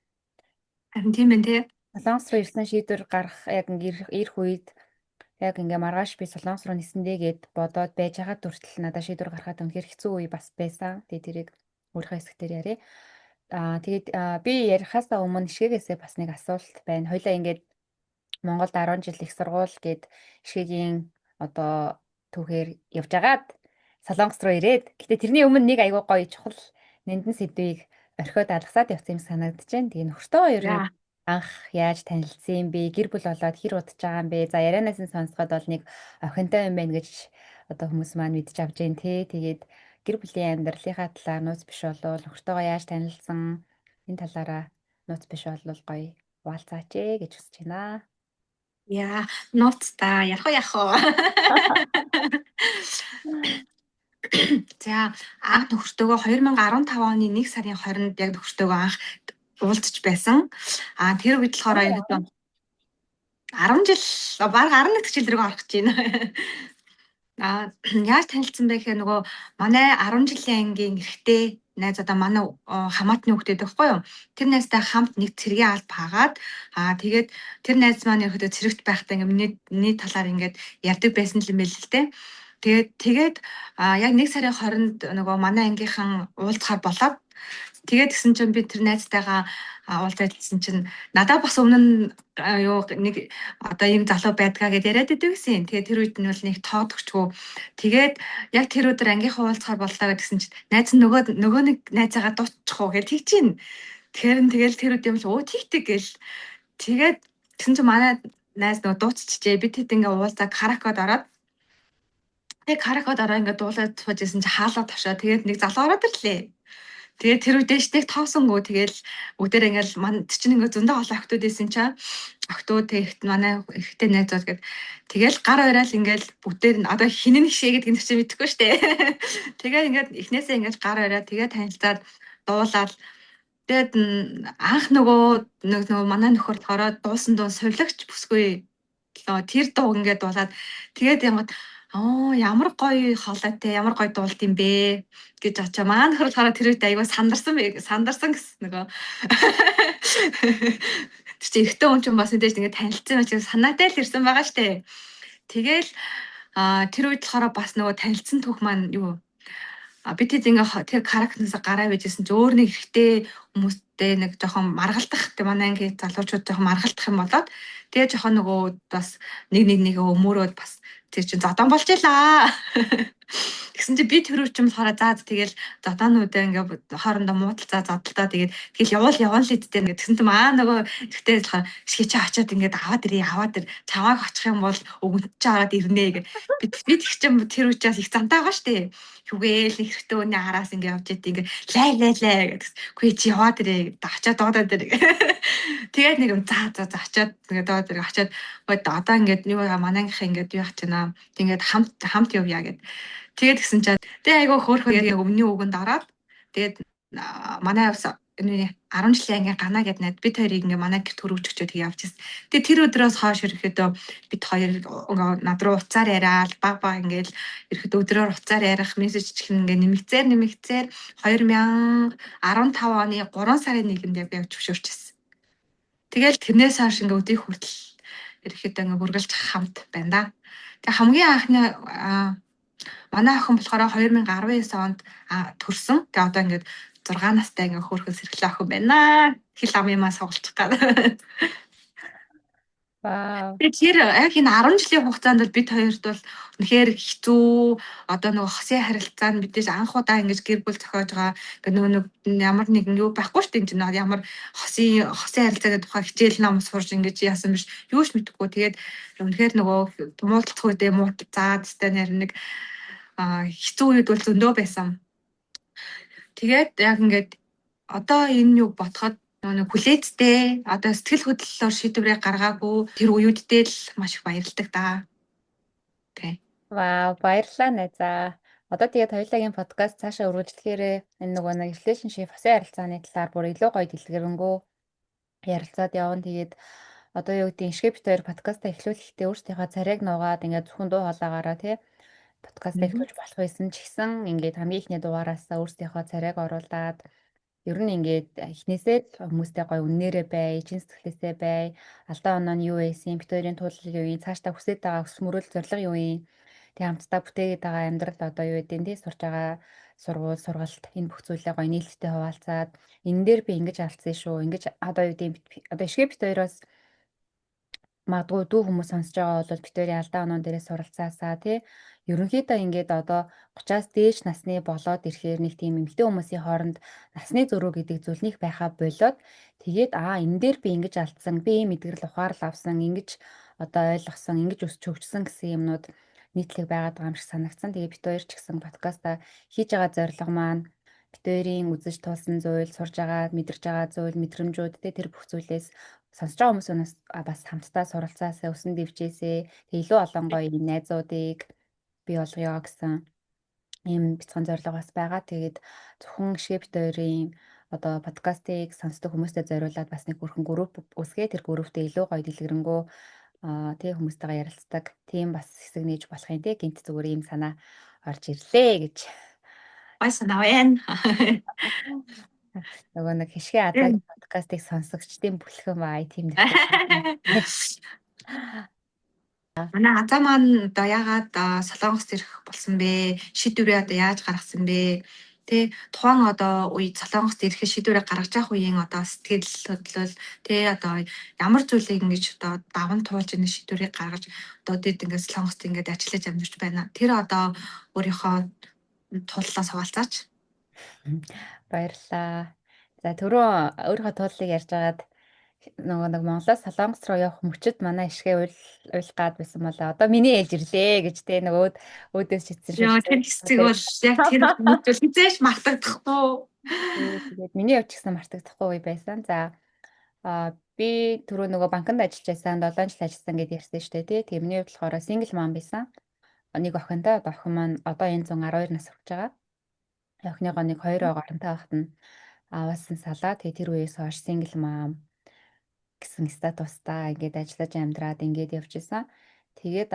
Харин тийм байх тий. Солонгос руу ирсэн шийдвэр гарах яг ирэх үед яг ингээ маргааш би Солонгос руу нисэндээ гэд бодоод байж байгаа дүртэл надад шийдвэр гаргахад үнэхээр хэцүү үе бас байсан. Тэгээ тэрийг өөрийнхөө хэсгээр яриа. Тэгээд би ярихаасаа өмнө ишгээгээсээ бас нэг асуулт байна. Хоёлаа ингээд Монголд 10 жил их сургууль гээд ишгээгийн одоо түүхээр явж агаад Солонгос руу ирээд. Гэтэ тэрний өмнө нэг айгуу гоё чухал нэмдэн сэдвийг орхиод алгасаад явсан юм санагдаж байна. Тэгээ нөхөртөө ер нь За. анх яаж танилцсан юм бэ? Гэр бүл болоод хэр удаж байгаа юм бэ? За ярианаас нь сонсоход бол нэг охинтой юм байна гэж одоо хүмүүс маань мэдж авж байна те. Тэгээд гэр бүлийн амьдралынхаа талаар нууц биш болвол нөхөртөөгөө яаж танилцсан энэ талаараа нууц биш болвол гоё хуваалцаач гэж хүсэж байна. Яа, нууц та ярах уу? За, анх нөхөртөөгөө 2015 оны 1 сарын 20-нд яг нөхөртөөгөө анх уулзч байсан. Тэр үед болохоор ерөөдөө 10 жил, бараг 11 дэх жил рүү орох гэж байна. Яаж танилцсан бэ гэхээр нөгөө манай 10 жилийн ангийн эрэгтэй найз одоо манай хамаатны хүүхдтэй байхгүй юу? Тэр найзтай хамт нэг цэргийн алба хаагаад тэгээд тэр найз маань ерөөдөө цэрэгт байхдаа ингээ миний талаар ингээд ярьдаг байсан юм байл л дээ. Тэгээд яг 1 сарын 20-нд нөгөө манай ангийнхан уулзахаар болоод тэгээд гисэн чинь би тэр найзтайгаа уулзаадсэн чинь надад бас өмнө нь юу нэг одоо ийм залуу байдгаа гэдээ яриад идэв гэсэн. Тэгээд тэр үед нь бол нэг тоодогчгүй. Тэгээд яг тэр өдөр ангийнхаа уулзахаар боллоо гэсэн чинь найз нь нөгөө нэг найзаагаа дуусчих уу гэж тэгж гин. Тэгэл тэр үед юм л өө тэгтэг гэл. Тэгээд тэгсэн чинь манай найз нөгөө дуусчихжээ. Бид хэд ингээ уулзаад каракод ороод тэг каракод ороо ингээ дуулаад сууж исэн чи хаалга тавшаа. Тэгээд нэг залуу ороод ирлээ. Тэгээд тэр үедээ штеп тоосонгүй тэгэл бүгдээр ингээл тэр чинь ингээ зөндөө олон охтууд исэн чаа. Охтууд тэгэхт манай ихтэй найзууд гээд тэгэл гар барайл ингээл бүгдээр нь одоо хинэн хшээ гэдэг нь чинь мэдэхгүй штэ. Тэгээд ингээд эхнээсээ ингээд гар бараа тэгээд танилцаад дуулаад тэгээд анх нөгөө манай нөхөр болохоор дуусан дуу сувлагч бүсгүй тэр дуу ингээд дуулаад тэгээд янгот ямар гоё хоолойтой, ямар гоё дуулт юм бэ гэж очоо. Маань хөрөлхөөрөө тэр үед аягүй сандарсан гэсэн нөгөө. Тэр чинь эрэгтэй хүн чинь бас мэдээж ингэ танилцсан учраас санаатай л ирсэн байгаа штэ. Тэгэл тэр үед болохоор бас нөгөө танилцсан түүх маань юу бид хэд ингээ тэр карактернаас гараа байжсэн чи өөр нэг эрэгтэй хүмүүстэй нэг жоохон маргалдах те манай ангийн залуучууд жоохон маргалдах юм болоод тэгээ жоохон нөгөө бас нэг өмөрөөд бас тэр чин зодон болж илаа. Тэгсэн чи би тэр үчим болохоор заа тэгэл зодоонуудаа ингээ хоорондоо муудалцаа зодтолтоо тэгэл явал л идтэй ингээ тэгсэн чинь нөгөө ихтэй болохоор шигчээ очиод ингээ аваад ирээ чавааг очих юм бол өгөнт чи аваад ирнэ гэ. Би тэг чин тэр үчээс их зантаа байгаа штэ. Югээл хэрэгтэй өнөө хараас ингээ явж идэв ингээ лай гэдэг. Үгүй чи яваад ирээ очиод дуудаад ирээ. Тэгээд нэг за очиод ингээ дуудаад ирээ очиод одоо ингээд юу манайхаа ингээд юу яах чана. Ингээд хамт явъя гэд. Тэгээд гисэн чад. Тэгээ айгаа хөөхөө яг өмнө үгэнд ороод тэгээд манай 10 жилийн анги гана гэд найд бид хоёрыг ингээ манай гэрт хөрөвчөчөө тэг явж ирсэн. Тэгээ тэр өдрөөс хойш ирэхэд бид хоёр над руу уцаар яриад баг ингээл ирэхэд өдрөөр уцаар ярих мессеж чихэн ингээ нэмэгцээр 2015 оны 3 сарын 1-нд яг явж хөшөөрчихсэн. Тэгэл тэрнээс хойш ингээ өдий хүртэл ирэхэд ингээ бүргэлж хамт байна да. Тэгээ хамгийн анхны манай охин болохоор 2019 онд төрсөн. Тэгээ одоо ингээд 6 настай ингээ хөөрхөн сэрхлээ охин байна. Хил ам юмаа сургалчих гээд. Вау. Тэр яг энэ 10 жилийн хугацаанд бол бид хоёрт бол үнэхээр хэцүү одоо нөгөө хосын харилцаанд мэдээж анх удаа ингэж гэр бүл зохиож байгаа. Ингээ нөгөө ямар нэгэн юу байхгүй шүү дээ. Энэ чинь ямар хосын харилцаагийн тухай хичээл ном сурж ингэж яасан биш. Юу ч мэдэхгүй. Тэгээд үнэхээр нөгөө муудалцах үедээ заад сте нэг хэцүү үед бол зөндөө байсан. Тэгээд яг ингээд одоо энэ юу ботход нэг хүлээцтэй одоо сэтгэл хөдлөлөөр шийдвэрээ гаргаагүй тэр үеүдтэй л маш их баярлдаг да. Тэ. Вау, баярлалаа найзаа. Одоо тэгээд хоёулагийн подкаст цаашаа үргэлжлэхээр энэ нөгөө нэг relationship хосын харилцааны талаар бүр илүү гоё дэлгэрэнгүй ярилцаад явна. Тэгээд одоо юу гэдэг ишгэ бит хоёр подкастаа эхлүүлэхдээ өөрсдийнхөө царайг нуугаад ингээд зөвхөн дуу хоолойгаараа тий подкастаа эхлүүлж болох байсан ч гэсэн ингээд хамгийн ихний дугаараасаа өөрсдийнхөө царайг оруулаад ер нь ингээд эхнээсээ л хүмүүстэй гоё үннээрээ бай, чин сэтгэлээсээ бай. Алдаа оноо нь юу байсан, бит хоёрын туулал юу юм, цаашдаа хүсэж байгаа өсөх мөрөөл зорилго юу юм. Тэг хамтдаа бүтээгээд байгаа амьдрал одоо юу гэдэг нь тий сурж байгаа сургууль, сургалт энэ бүх зүйлээ гоё нийлдэхтэй хуваалцаад энэ дээр би ингэж алдсан шүү. Ингэж одоо юу гэдэг одоо ишгэ бит хоёроос магадгүй дүү хүмүүс сонсож байгаа бол бит хоёрын алдаа оноо дээрээ суралцаасаа тий ерөнхийдөө ингээд одоо 30-аас дээш насны болоод ирэхээр нэг тийм эмэгтэй хүмүүсийн хооронд насны зөрүү гэдэг зүйл нэг байхаа болоод тэгээд энэ дээр би ингэж алдсан, би ийм эдгэрэл ухаарл авсан, ингэж одоо ойлгосон, ингэж өсч хөгжсөн гэсэн юмнууд нийтлэг байгаад байгаа юм шиг санагдсан. Тэгээд бит хоёр ч гэсэн подкаста хийж байгаа зорилго маань бит хоёрын үзэж туулсан зүйл, сурж байгаа, мэдэрч байгаа зүйл, мэдрэмжүүд тэр бүх зүйлээс сонсож байгаа хүмүүсээс бас хамтдаа суралцаасаа өсөн дэвжээсэй. Тэг илүү олон гоё найзуудыг бий болгоё гэсэн ийм бяцхан зорилго бас байгаа. Тэгээд зөвхөн Шипт хоёрын одоо подкастыг сонсдог хүмүүстэй зориулаад бас нэг бүрхэн групп үсгээ тэр групптэй илүү гоё дэлгэрэнгөө тэг хүмүүстэйгээ ярилцдаг. Тийм бас хэсэг нээж болох юм те гинт зүгээр ийм санаа орж ирлээ гэж. Гой санаа байна. Нөгөө нэг хишгээ Адагийн подкастыг сонсогчдын бүлхэн баа тийм нэртэй. Манай азаа маань одоо яагаад Солонгост ирэх болсон бэ? Шийдвэрээ одоо яаж гаргасан бэ? Тэ тухайн одоо үед Солонгост ирэхэд шийдвэрээ гаргаж явах үеийн одоо сэтгэл хөдлөл тэ одоо ямар зүйлийг ингэж одоо даван туулж энэ шийдвэрийг гаргаж одоо тэд ингээд Солонгост ингээд ажиллаж амьдарч байна. Тэр одоо өөрийнхөө туллаас хуваалцаач. Баярлалаа. За түрүү өөрийнхөө тууллыг ярьжгаад нөгөө нэг Монголоос Солонгос руу явах мөчөд манай ишгээ уйлгаад байсан болоо. Одоо миний ээлж ирлээ гэж те нөгөө өөдөөс читсэн шүү. Яа тэр хэсэг бол яг тэр мэдвэл хизээш мартагдахгүй. Тэгээд миний явж гисэн мартагдахгүй үе байсан. За би түрүү нөгөө банкнд ажиллаж байсан, 7 жил ажилласан гэдээ ярьсан шүү дээ тий. Тэрний хувьд болохоор сингл мам байсан. Нэг охинтой, охин маань одоо энэ 112 нас хүрч байгаа. Охиныгоо нэг 2 оронтой байхад нь аваасан салаа. Тэгээ тэр үеэс хойш сингл мам гэсэн статустаа ингээд ажиллаж амьдраад ингээд явж исэн. Тэгээд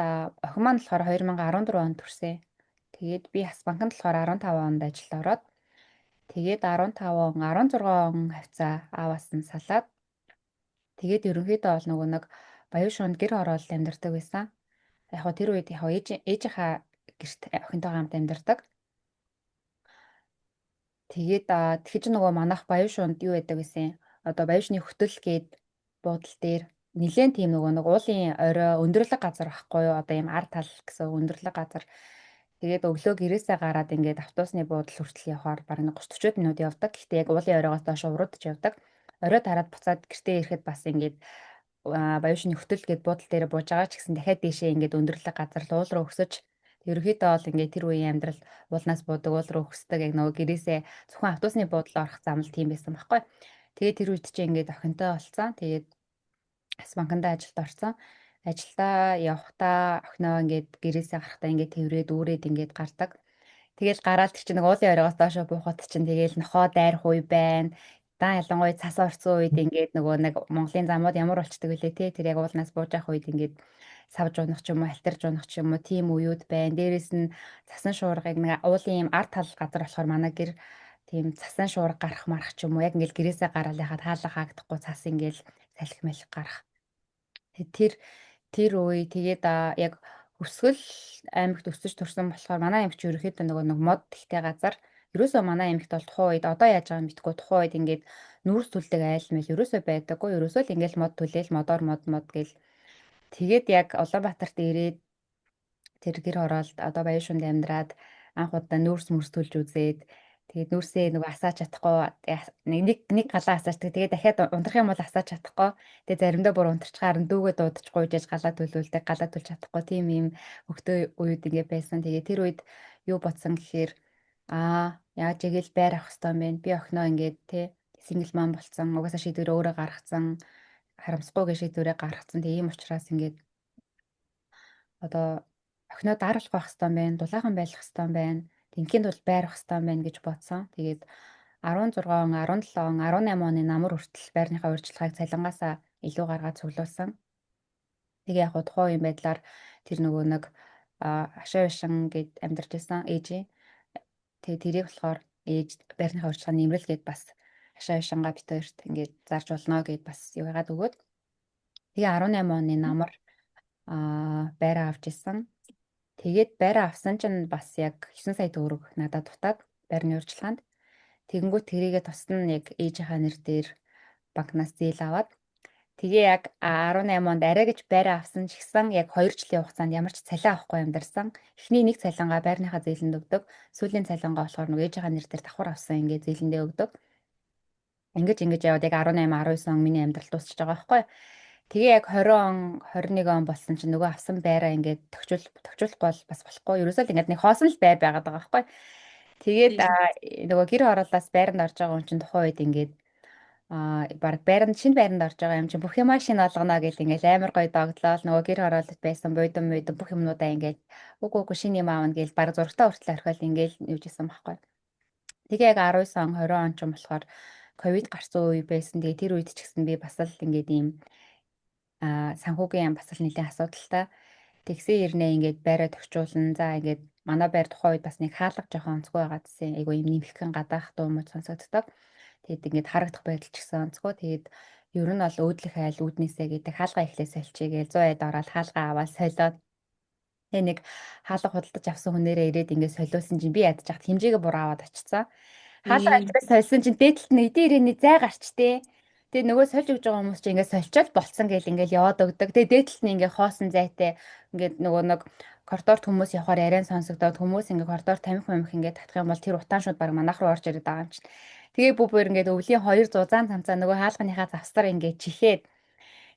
охин маань болохоор 2014 онд төрсэн. Тэгээд би бас банкнд болохоор 15 онд ажилд ороод тэгээд 15 он 16 он хавцаа аваасан салаад тэгээд ерөнхийдөө бол нөгөө нэг баян шуунд гэр ороод амьдардаг байсан. Яг хоо тэр үед яг ээжийнхаа гэрт охинтойгоо хамт амьдардаг. Тэгээд тэгэж нөгөө манайх баян шуунд юу байдаг гэсэн. Одоо баян шууны хөтөл гээд буудал дээр нэлээд тийм нөгөө нэг уулын орой өндөрлөг газар байхгүй юу? Одоо ийм ар тал гэсэн өндөрлөг газар. Тэгээд өглөө гэрээсээ гараад ингээд автобусны буудал хүртэл явахаар бараг 30-40 минут явдаг. Гэхдээ яг уулын оройгоос доош уруудаж явдаг. Орой тараад буцаад гэртээ ирэхэд бас ингээд баян шууны хөтөл гээд буудал дээр бууж байгаа ч гэсэн дахиад дээшээ ингээд өндөрлөг газар уул руу өсөж ерөөхдөө бол ингээд тэр үеийн амьдрал уулнаас буудаг уул руу өсдөг яг нөгөө гэрээсээ зөвхөн автобусны буудлаар орох зам л тийм байсан байхгүй. Тэгээд тэр үед чинь ингээд охинтой болцсон. Тэгээд бас банкнд ажилд орсон. Ажилдаа явахдаа охиноо ингээд гэрээсээ гарахдаа ингээд тэврээд үүрээд ингээд гардаг. Тэгэл гараад тэр чинь нэг уулын оройгоос доошо буухад чинь тэгэл нохоо дайрах үе байна. Дан ялангуяа цас орсон үед ингээд нөгөө нэг Монголын замууд ямар болчдөг вүлээ те тэр яг уулнаас бууж явах үед ингээд савж унах ч юм уу альтарж унах ч юм уу тийм үеуд байна. Дээрээс нь цасан шуургыг нэг уулын юм ар тал газар болохоор манай гэр тийм цасан шуурга гарах марах ч юм уу яг ингээд гэрээсээ гараад яхад хаалга хаагдахгүй цас ингээд салхи мэлх гарах. Тэр үе тэгээд яг Өсгөл аймагт өсөж төрсөн болохоор манай аймагч ерөөхдөө нөгөө нэг мод ихтэй газар ерөөсөө манай аймагт бол тухайн үед одоо яаж байгаа юм битггүй тухайн үед ингээд нүүрс төлдөг айл мэл ерөөсөө байдаггүй ерөөсөө л ингээд мод төлөөл модоор мод гэл тэгээд яг Улаанбаатарт ирээд тэр гэр ороод одоо баян шуунд амьдраад анх удаа нүүрс мөрс төлж үзээд тэгээд нүүрсээ нөгөө асааж чадахгүй нэг галаа асаачдаг тэгээд дахиад унтрах юм бол асааж чадахгүй тэгээд заримдаа бүр унтарчгаар нь дүүгээ дуудаж гуйжээж галаа төлүүлдэг галаа төлж чадахгүй тийм юм өгтөө үед ингээ байсан тэгээд тэр үед юу бодсон гэхээр яаж игэл байр авах хэрэгтэй юм бэ би охиноо ингээд тий сингл мам болцсон угаасаа шийдвэрээ өөрөө гаргацсан харамсахгүйгээ шийдвэрээ гаргацсан тийм ийм учраас ингээд одоо охиноо даралх байх хэрэгтэй юм байна, дулаахан байх хэрэгтэй юм байна. Тэнхийн тулд байрах хэрэгтэй юм байна гэж бодсон. Тэгээд 16 он, 17 он, 18 оны намар хүртэл байрныхаа урьдчилгааг цалингаасаа илүү гаргаад цуглуулсан. Тэгээ яг тухайн үеийн байдлаар тэр нөгөө нэг хашаа бишин гэд амьдарч байсан ээжээ. Тэгээ тэрийг болохоор ээж байрныхаа урьдчилгаа нэмрэл гэд бас хашаа бишингаа бит хоёрт ингээд зарж болно гэд бас юу яагаад өгөөд. Тэгээ 18 оны намар байраа авч исэн. Тэгээд байраа авсан чинь бас яг 9 сая төгрөг надад дутаад байрны урьдчилгаанд. Тэгэнгүүт тэрийгэ тусна яг ээжийнхаа нэр дээр банкнаас зээл аваад Тэгээ яг 18 онд арай гэж байраа авсан ч гэсэн яг 2 жилийн хугацаанд ямар ч цалин авахгүй амьдарсан. Эхний нэг цалингаа байрныхаа зээлэнд өгдөг. Сүүлийн цалингаа болохоор нөгөө ээжийнхаа нэр дээр давхар авсан ингээд зээлэндээ өгдөг. Ингэж яваад яг 18, 19 он миний амьдрал дуусчихж байгаа байхгүй. Тэгээ яг 20 он, 21 он болсон чинь нөгөө авсан байраа ингээд тохижуулахгүй бол бас болохгүй. Ерөөсөө л ингээд нэг хоосон л байр байгаад байгаа байхгүй. Тэгээд Тийм. нөгөө гэр хорооллоос байранд орж байгаа хүн чинь тухайн үед ингээд баг байранд шинэ байранд орж байгаа юм чинь бүх юмаа шинэ олгоно гэл ингээл амар гоё догтлол нөгөө гэр хороололт байсан буйдан бүх юмнуудаа ингээл үгүй шинэ юм аавна гэл баг зургтаа хүртэл орхиол ингээл юуж исэн байхгүй. Тэгээ яг 19 он 20 он ч юм болохоор ковид гарсан үе байсан. Тэгээ тэр үед ч гэсэн би бас л ингээд ийм санхүүгийн бас л нэлийн асуудалтай. Тэгсэн ирнэ ингээд байраа тохижуулна. За ингээд манай байр тухайн үед бас нэг хаалга жоохон онцгой байгаа гэсэн. Айгу юм нэмэлтхэн гадаах дуу мод сонсогддог. Тэгэд ингээд харагдах байдал ч гэсэн онцгой. Тэгээд ер нь бол өөдлөх айл үүднээсээ гэдэг хаалга ихлэ сольчий гээл 100 эд ороод хаалга аваад солиод тэгээ нэг хаалга худалдаж авсан хүнээрээ ирээд ингээд солиулсан чинь би ядчих хат хэмжээгээ буруу аваад очицсан. Хаалга Ийм. ажраас сольсон чинь дээдлэлт нь эдийн ирээний зай гарчтэй. Тэгээ нөгөө сольж өгж байгаа хүмүүс чинь ингээд сольчоод болцсон гэл ингээд яваад өгдөг. Тэгээ дээдлэлт нь ингээд хоосон зайтай ингээд нөгөө нэг коридорт хүмүүс явахаар яриан сонсогдоод хүмүүс ингээд коридор тамхи мамх ингээд татах юм бол тэр утаан шууд баг манайх руу орж ирээд байгаа юм чинь. Тэгээ бүгээр ингээд өвлийн хоёр зузаан цамцаа нөгөө хаалганыхаа завсар ингээд чихээд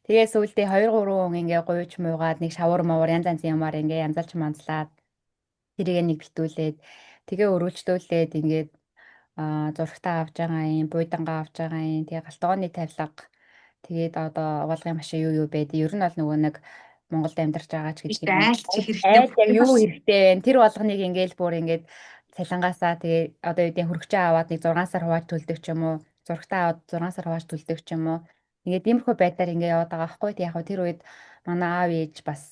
тэгээ сүүлдээ 2 3 хүн ингээд гуйж муугаад нэг шавар мавар янз янз юмар ингээд янзалж манзлаад тэрийг нэг битүүлээд тэгээ өрүүлжлүүлээд ингээд зурагтаа авч байгаа юм, буйдангаа авч байгаа юм. Тэгээ галтгооны тавилга тэгээд одоо угаалгын машин юу байд. Ер нь бол нөгөө нэг Монголд амьдарч байгаа ч Биш гэдэг юм. айлч хэрэгтэй Айл яг юу хэрэгтэй вэ? Тэр болгоныг ингээл бүр ингээд цалингаасаа тэгээ одоо юу гэдэг хөргөчөө аваад нэг 6 сар хувааж төлдөг ч юм уу. Зурагтаа аваад 6 сар хувааж төлдөг ч юм уу. Ингээд иймэрхүү байдлаар ингээд яваад байгаа байхгүй. Тэг яг хөө тэр үед манай аав ээж бас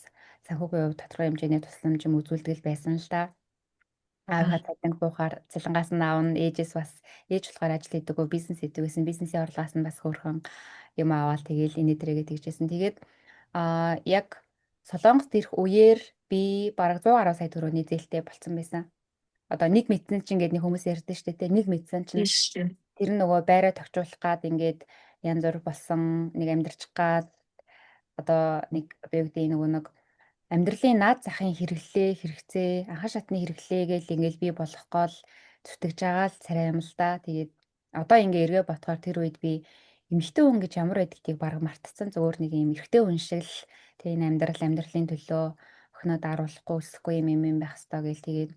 санхүүгийн хувьд тодорхой хэмжээний тусламж юм үзүүлдэг л байсан л да. Аавынхаа цалинг буухаар цалингаас нь аавна ээжээс бас ээж болохоор ажил хийдэггүй бизнес хийдэг гэсэн бизнесийн орлогоос нь бас хөөрхөн юм аваад тэгээл инээ дээрээ тэгжсэн. Тэгээд яг Солонгост ирэх үеэр би бараг 100 гаруй сая төгрөгийн зээлтэй болцсон байсан. Одоо нэг мэдсэн чинь ингээд нэг хүмүүс ярьдэн штэ тэ нэг мэдсэн чинь биш. тэр нь нөгөө байраа тогтруулах гад ингээд янз бүр болсон нэг амьдрчих гад одоо нэг одоо юу гэдэг нөгөө нэг амьдралын наад захын хэрэглээ, хэрэгцээ, анхан шатны хэрэглээ гэл ингээл би болох гол зүтгэж байгаа л царай юм л да. Тэгээд одоо ингээ эргээ ботхоор тэр үед би эмэгтэй хүн гэж ямар байдгийг баг мартцсан зөвөр нэг юм эрэгтэй хүн шиг л тэг энэ амьдралын төлөө охиноо даруулахгүй өсөхгүй юм байх хэвээр гэл тэгээд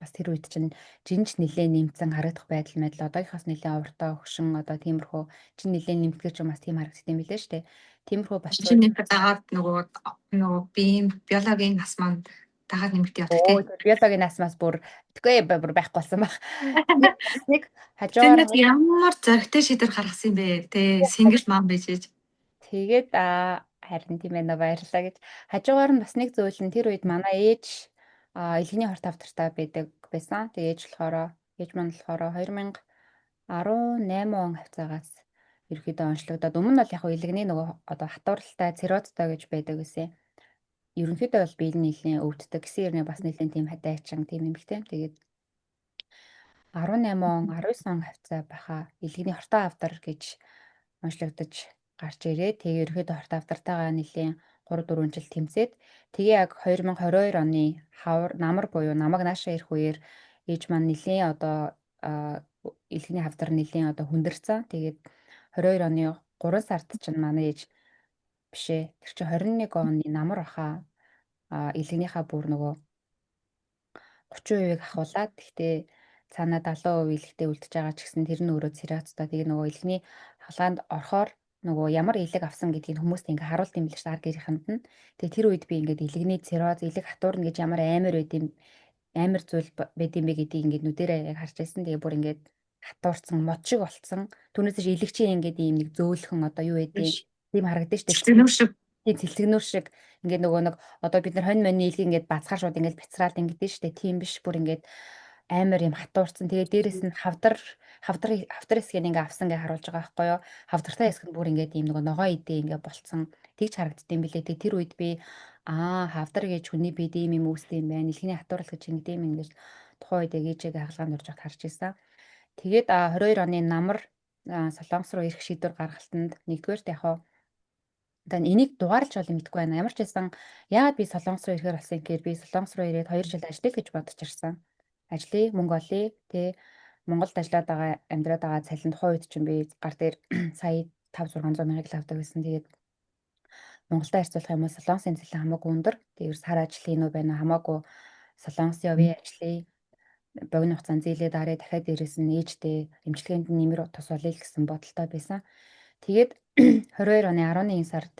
бас тэр үед чинь жинж нилээ нэмсэн харагдах байдал мэдл одоогийнхоос нилээ уртаа өгшин одоо тиймэрхүү чин нилээ нэмтгэж юм бас тийм харагддаг юм билээ штэ. Тиймэрхүү болцоо Шинэ нэмэхэд дагаад нөгөө биеийн биологийн нас маань дагаад нэмэгдээ явдаг тий. биологийн насмаас бүр тэггүй бүр байхгүй болсон баг. Бас нэг хажуугаар Тэнд ямар зоригтой шийдвэр гаргасан юм бэ? Тэ single mom байж ээж. тэгээд харин тийм ээ баярлалаа гэж хажуугаар нь бас нэг зүйл нь тэр үед манай ээж элгэний хорт авдартай байдаг байсан. Тэгээд ээж маань болохоор 2018 он хавцаагаас ерөөдөө онцлогдоод өмнө нь бол яг элгэний нөгөө одоо хатууралтай циррозтой гэж байдаг гэсэн. Ерөнхийдөө бол биеийн нэлийн өвддөг гэсэн юм бас нэлийн тийм хадайчин тийм юм бихтэй. Тэгээд 18 он 19 он хавцаа байхаа элгэний хортоо авдар гэж онцлогдож гарч ирээ. Тэгээ ерөөдөө хортоо авдартайгаа нэлийн 3 4 жил тэмцээд тэгээ яг 2022 оны хавар намар буюу намаг наашаа ирэх үеэр ээж маань нэлийн одоо элгэний хавдар нэлийн одоо хүндэрсэн. Тэгээд 22 оны 3 сард чинь манай ээж бишээ. Тэр чинь 21 оны намар баха элгэнийхаа бүр нөгөө 30%-ийг ахуулаад гэхдээ цаанаа 70% илэгтэй үлдчихэж байгаа ч гэсэн тэр нь өөрөө циррозтой. Тэгээ нөгөө илгэний хаалгаанд орохоор нөгөө ямар илэг авсан гэдгийг хүмүүст ингээ харуулт юм биш ар гэрийнхэнд нь. Тэгээ тэр үед би ингээд илгэний цирроз, илэг хатуурна гэж ямар амар байд юм амар зүйл байд юм бэ гэдгийг ингээд нүдэрээ яг харж байсан. Тэгээ бүр ингээд хатуурсан, мод шиг болцсон. Түүнээс чи илэг чинь ингээд ийм нэг зөөлхөн одоо юу байдیں۔ Биш. Тийм харагдаж штэ. Цэцгэнүр шиг. Тийм цэлцэгнүр шиг ингээд нөгөө нэг одоо бид нар хонь моны илгийг ингээд бацхаар шууд ингээд бяцраал ингээд штэ тийм биш бүр ингээд амар юм хатуурсан. Тэгээ дээрэс нь хавдар хэсгийг ингээд авсан гэж харуулж байгаа байхгүй юу. Хавдартай хэсэг нь бүр ингээд ийм нөгөө ногоо идэ ингээд болцсон. Тэгж харагддсан юм билээ. Тэгээ тэр үед би хавдар гэж хүний бид ийм юм үүсдэг юм байна. Илхний хатуурал гэж ингэдэм юм гэж тухайн үед ээжээгээ хаалгаанд орж хад харж ирсэн. Тэгээд 22 оны намар Солонгос руу ирэх шийдвэр гаргалтанд нэгдүгээрт яг Одоо энийг дугаарлаж бол мэдэхгүй байна. Ямар ч байсан яагаад би Солонгос руу ирэхээр болсон гэхээр би Солонгос руу ирээд 2 жил ажиллая гэж бодож ирсэн. Ажлыг мөнгө олъё. Тэ Монголд ажиллаад байгаа амьдраад байгаа цалин тухайн үед чинь би гар дээр сая 5-600 мянга авдаг байсан. Тэгээд Монголтой харьцуулах юм бол Солонгосын цалин хамаагүй өндөр. Тэгээд сар ажлын уу байна уу хамаагүй Солонгос явъя ажлыг богино хугацаанд зээлээ дараа дахиад дээрээс нь ээжтэй эмчилгээнд нэмэр тус болъё гэсэн бодолтой байсан. Тэгээд 22 оны 11 сард